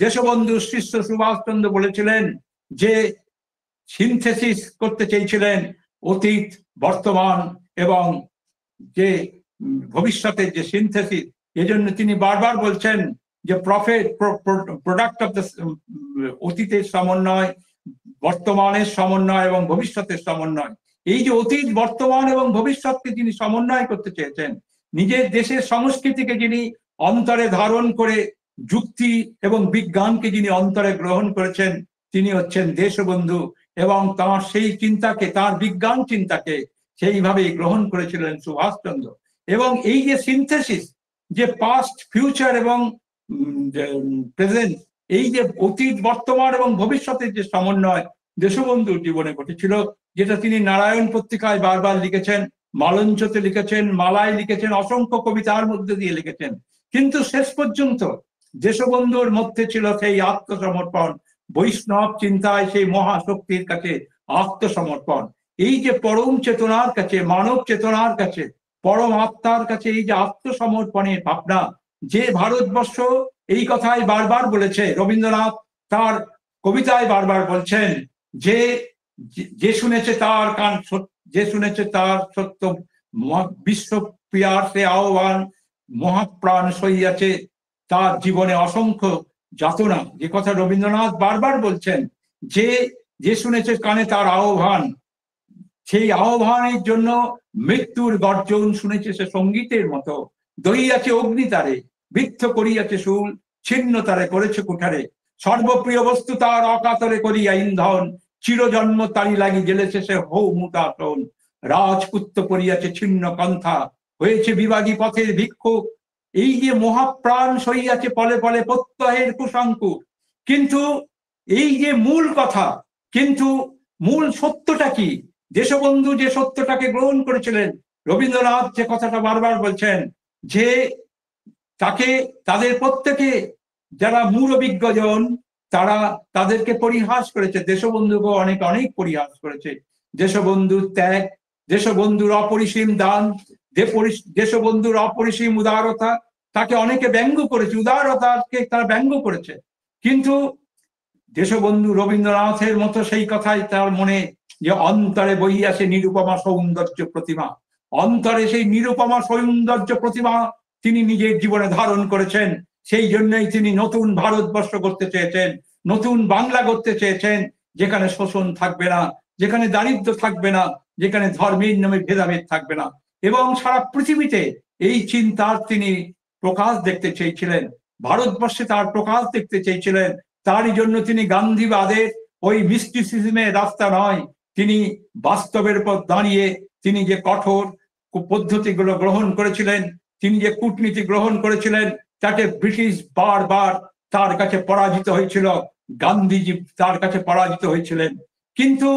দেশবন্ধুর শিষ্য সুভাষচন্দ্র বলেছিলেন যে সিনথেসিস করতে চেয়েছিলেন অতীত, বর্তমান এবং যে ভবিষ্যতের যে সিনথেসিস। এজন্য তিনি বারবার বলছেন যে প্রোডাক্ট অফ দ্য অতীতের সমন্বয়, বর্তমানের সমন্বয় এবং ভবিষ্যতের সমন্বয়। এই যে অতীত, বর্তমান এবং ভবিষ্যৎকে তিনি সমন্বয় করতে চেয়েছেন, নিজের দেশের সংস্কৃতিকে যিনি অন্তরে ধারণ করে যুক্তি এবং বিজ্ঞানকে যিনি অন্তরে গ্রহণ করেছেন তিনি হচ্ছেন দেশবন্ধু, এবং তার সেই চিন্তাকে, তার বিজ্ঞান চিন্তাকে সেইভাবেই গ্রহণ করেছিলেন সুভাষচন্দ্র। এবং এই যে সিনথেসিস, যে পাস্ট, ফিউচার এবং প্রেজেন্ট, এই যে অতীত, বর্তমান এবং ভবিষ্যতের যে সমন্বয় দেশবন্ধুর জীবনে ঘটেছিল, যেটা তিনি নারায়ণ পত্রিকায় বারবার লিখেছেন, মালঞ্চতে লিখেছেন, মালায় লিখেছেন, অসংখ্য কবিতার মধ্যে দিয়ে লিখেছেন। কিন্তু শেষ পর্যন্ত দেশবন্ধুর মধ্যে ছিল সেই আত্মসমর্পণ, বৈষ্ণব চিন্তায় সেই মহাশক্তির কাছে আত্মসমর্পণ। এই যে পরম চেতনার কাছে, মানব চেতনার কাছে, পরম আত্মার কাছে এই যে আত্মসমর্পণের ভাবনা, যে ভারতবর্ষ এই কথাই বারবার বলেছে, রবীন্দ্রনাথ তার কবিতায় বারবার বলছেন যে যে শুনেছে তার কান, যে শুনেছে তার সত্য বিশ্বপ্রিয়ার সে আহ্বান, মহাপ্রাণ সইয়াছে তার জীবনে অসংখ্য যাতনা। যে কথা রবীন্দ্রনাথ বারবার বলছেন যে যে শুনেছে কানে তার আহ্বান, সেই আহ্বানের জন্য মৃত্যুর গর্জন শুনেছে সে সঙ্গীতের মতো, দইয়াছে অগ্নিতারে, বৃদ্ধ করিয়াছে শুল, ছিন্ন তারে করেছে কুঠারে, সর্বপ্রিয় বস্তু তার অকাতরে করিয়া ইন্ধন, চিরজন্ম তারি লাগি জেলেছে সে হৌ মুতাটন, রাজপুত্র করিয়াছে ছিন্ন কন্থা, হয়েছে বিভাগী পথের ভিক্ষুক। এই যে মহাপ্রাণ সইয়াছে পলে পলে প্রত্যহের কুশঙ্কুর। কিন্তু এই যে মূল কথা, কিন্তু মূল সত্যটা কি? দেশবন্ধু যে সত্যটাকে গ্রহণ করেছিলেন, রবীন্দ্রনাথ যে কথাটা বারবার বলছেন যে তাকে, তাদের প্রত্যেকে যারা মুরবিজ্ঞজন তারা তাদেরকে পরিহাস করেছে, দেশবন্ধুকে অনেক অনেক পরিহাস করেছে। দেশবন্ধুর ত্যাগ, দেশবন্ধুর অপরিসীম দান, দেশবন্ধুর অপরিসীম উদারতা, তাকে অনেকে ব্যঙ্গ করেছে, উদারতাকে তারা ব্যঙ্গ করেছে। কিন্তু দেশবন্ধু রবীন্দ্রনাথের মতো সেই কথাই তার মনে, যে অন্তরে বইয়াছে নিরুপমা সৌন্দর্য প্রতিমা, অন্তরে সেই নিরুপমা সৌন্দর্য প্রতিমা তিনি নিজের জীবনে ধারণ করেছেন। সেই জন্যই তিনি নতুন ভারতবর্ষ করতে চেয়েছেন, নতুন বাংলা করতে চেয়েছেন, যেখানে শোষণ থাকবে না, যেখানে দারিদ্র থাকবে না, যেখানে ধর্মের নামে ভেদাভেদ থাকবে না। এবং সারা পৃথিবীতে এই চিন্তার তিনি প্রকাশ দেখতে চেয়েছিলেন, ভারতবর্ষে তার প্রকাশ দেখতে চেয়েছিলেন। তারই জন্য তিনি গান্ধীবাদের ওই মিস্টিসিজমের রাস্তা নয়, তিনি বাস্তবের উপর দাঁড়িয়ে তিনি যে কঠোর পদ্ধতিগুলো গ্রহণ করেছিলেন, তিনি যে কূটনীতি গ্রহণ করেছিলেন, তাকে ব্রিটিশ বারবার তার কাছে পরাজিত হয়েছিল, গান্ধীজি তার কাছে পরাজিত হয়েছিলেন। কিন্তু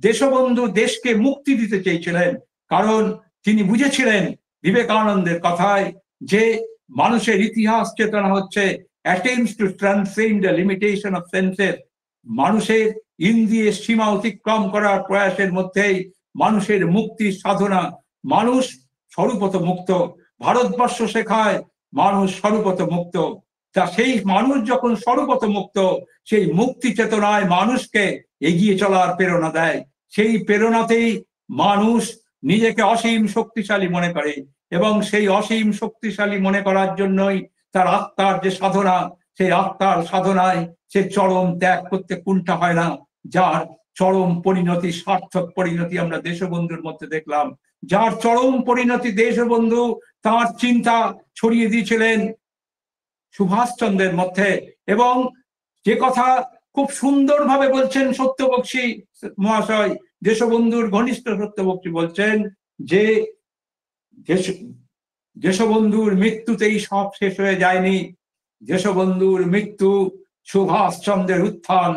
দেশবন্ধু দেশকে মুক্তি দিতে চেয়েছিলেন, কারণ তিনি বুঝেছিলেন বিবেকানন্দের কথায় যে মানুষের ইতিহাস চেতনা হচ্ছে attempts to transcend the limitation of senses, মানুষের ইন্দ্রিয়ের সীমা অতিক্রম করার প্রয়াসের মধ্যেই মানুষের মুক্তি সাধনা। মানুষ স্বরূপত মুক্ত, ভারতবর্ষ শেখায় মানুষ স্বরূপত মুক্ত। তা সেই মানুষ যখন স্বরূপত মুক্ত, সেই মুক্তি চেতনায় মানুষকে এগিয়ে চলার প্রেরণা দেয়। সেই প্রেরণাতেই মানুষ নিজেকে অসীম শক্তিশালী মনে করে, এবং সেই অসীম শক্তিশালী মনে করার জন্যই তার আত্মার যে সাধনা, সেই আত্মার সাধনায় সে চরম ত্যাগ করতে কুণ্ঠা হয় না, যার চরম পরিণতি, সার্থক পরিণতি আমরা দেশবন্ধুর মধ্যে দেখলাম। যার চরম পরিণতি দেশবন্ধু তার চিন্তা ছড়িয়ে দিয়েছিলেন সুভাষচন্দ্রের মধ্যে। এবং যে কথা খুব সুন্দরভাবে বলছেন সত্যবক্সী মহাশয়, দেশবন্ধুর ঘনিষ্ঠ সত্যবক্সী বলছেন যে দেশবন্ধুর মৃত্যুতেই সব শেষ হয়ে যায়নি, দেশবন্ধুর মৃত্যু সুভাষচন্দ্রের উত্থান।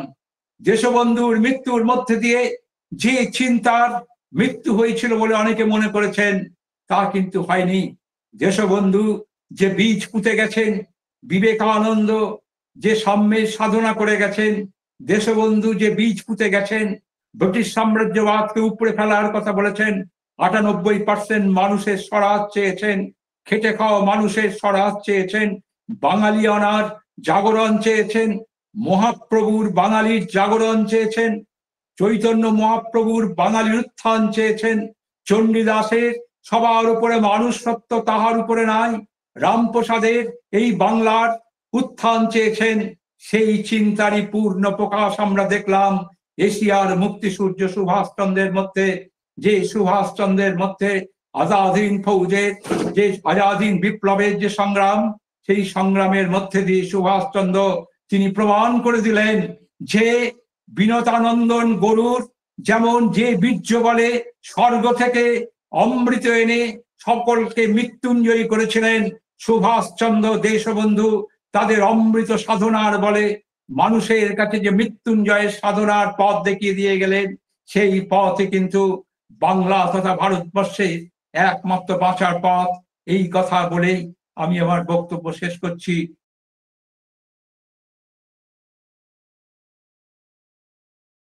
দেশবন্ধুর মৃত্যুর মধ্যে দিয়ে যে চিন্তার মৃত্যু হয়েছিল বলে অনেকে মনে করেছেন, তা কিন্তু হয়নি। দেশবন্ধু যে বীজ পুঁতে গেছেন, বিবেকানন্দ যে সাম্যের সাধনা করে গেছেন, দেশবন্ধু যে বীজ পুঁতে গেছেন, ব্রিটিশ সাম্রাজ্যবাদকে উপড়ে ফেলার কথা বলেছেন, 98% মানুষের স্বরাজ চেয়েছেন, খেটে খাওয়া মানুষের স্বরাজ চেয়েছেন, বাঙালিয়ানার জাগরণ চেয়েছেন, মহাপ্রভুর বাঙালির জাগরণ চেয়েছেন, চৈতন্য মহাপ্রভুর বাঙালির উত্থান চেয়েছেন, চণ্ডীদাসের সবার উপরে মানুষ সত্য তাহার উপরে নাই, রামপ্রসাদের এই বাংলার উত্থান চেয়েছেন। সেই চিন্তারই পূর্ণ প্রকাশ আমরা দেখলাম এশিয়ার মুক্তি সূর্য সুভাষচন্দ্রের মধ্যে। যে সুভাষচন্দ্রের মধ্যে আজাদিন ফৌজের, যে আজাদিন বিপ্লবের যে সংগ্রাম, সেই সংগ্রামের মধ্যে দিয়ে সুভাষচন্দ্র তিনি প্রমাণ করে দিলেন যে বিনতানন্দন গরুর যেমন যে বীর্য বলে স্বর্গ থেকে অমৃত এনে সকলকে মৃত্যুঞ্জয়ী করেছিলেন, সুভাষচন্দ্র দেশবন্ধু তাদের অমৃত সাধনার বলে মানুষের কাছে যে মৃত্যুঞ্জয়ের সাধনার পথ দেখিয়ে দিয়ে গেলেন, সেই পথে কিন্তু বাংলা তথা ভারতবর্ষে একমাত্র বাঁচার পথ। এই কথা বলেই আমি আমার বক্তব্য শেষ করছি।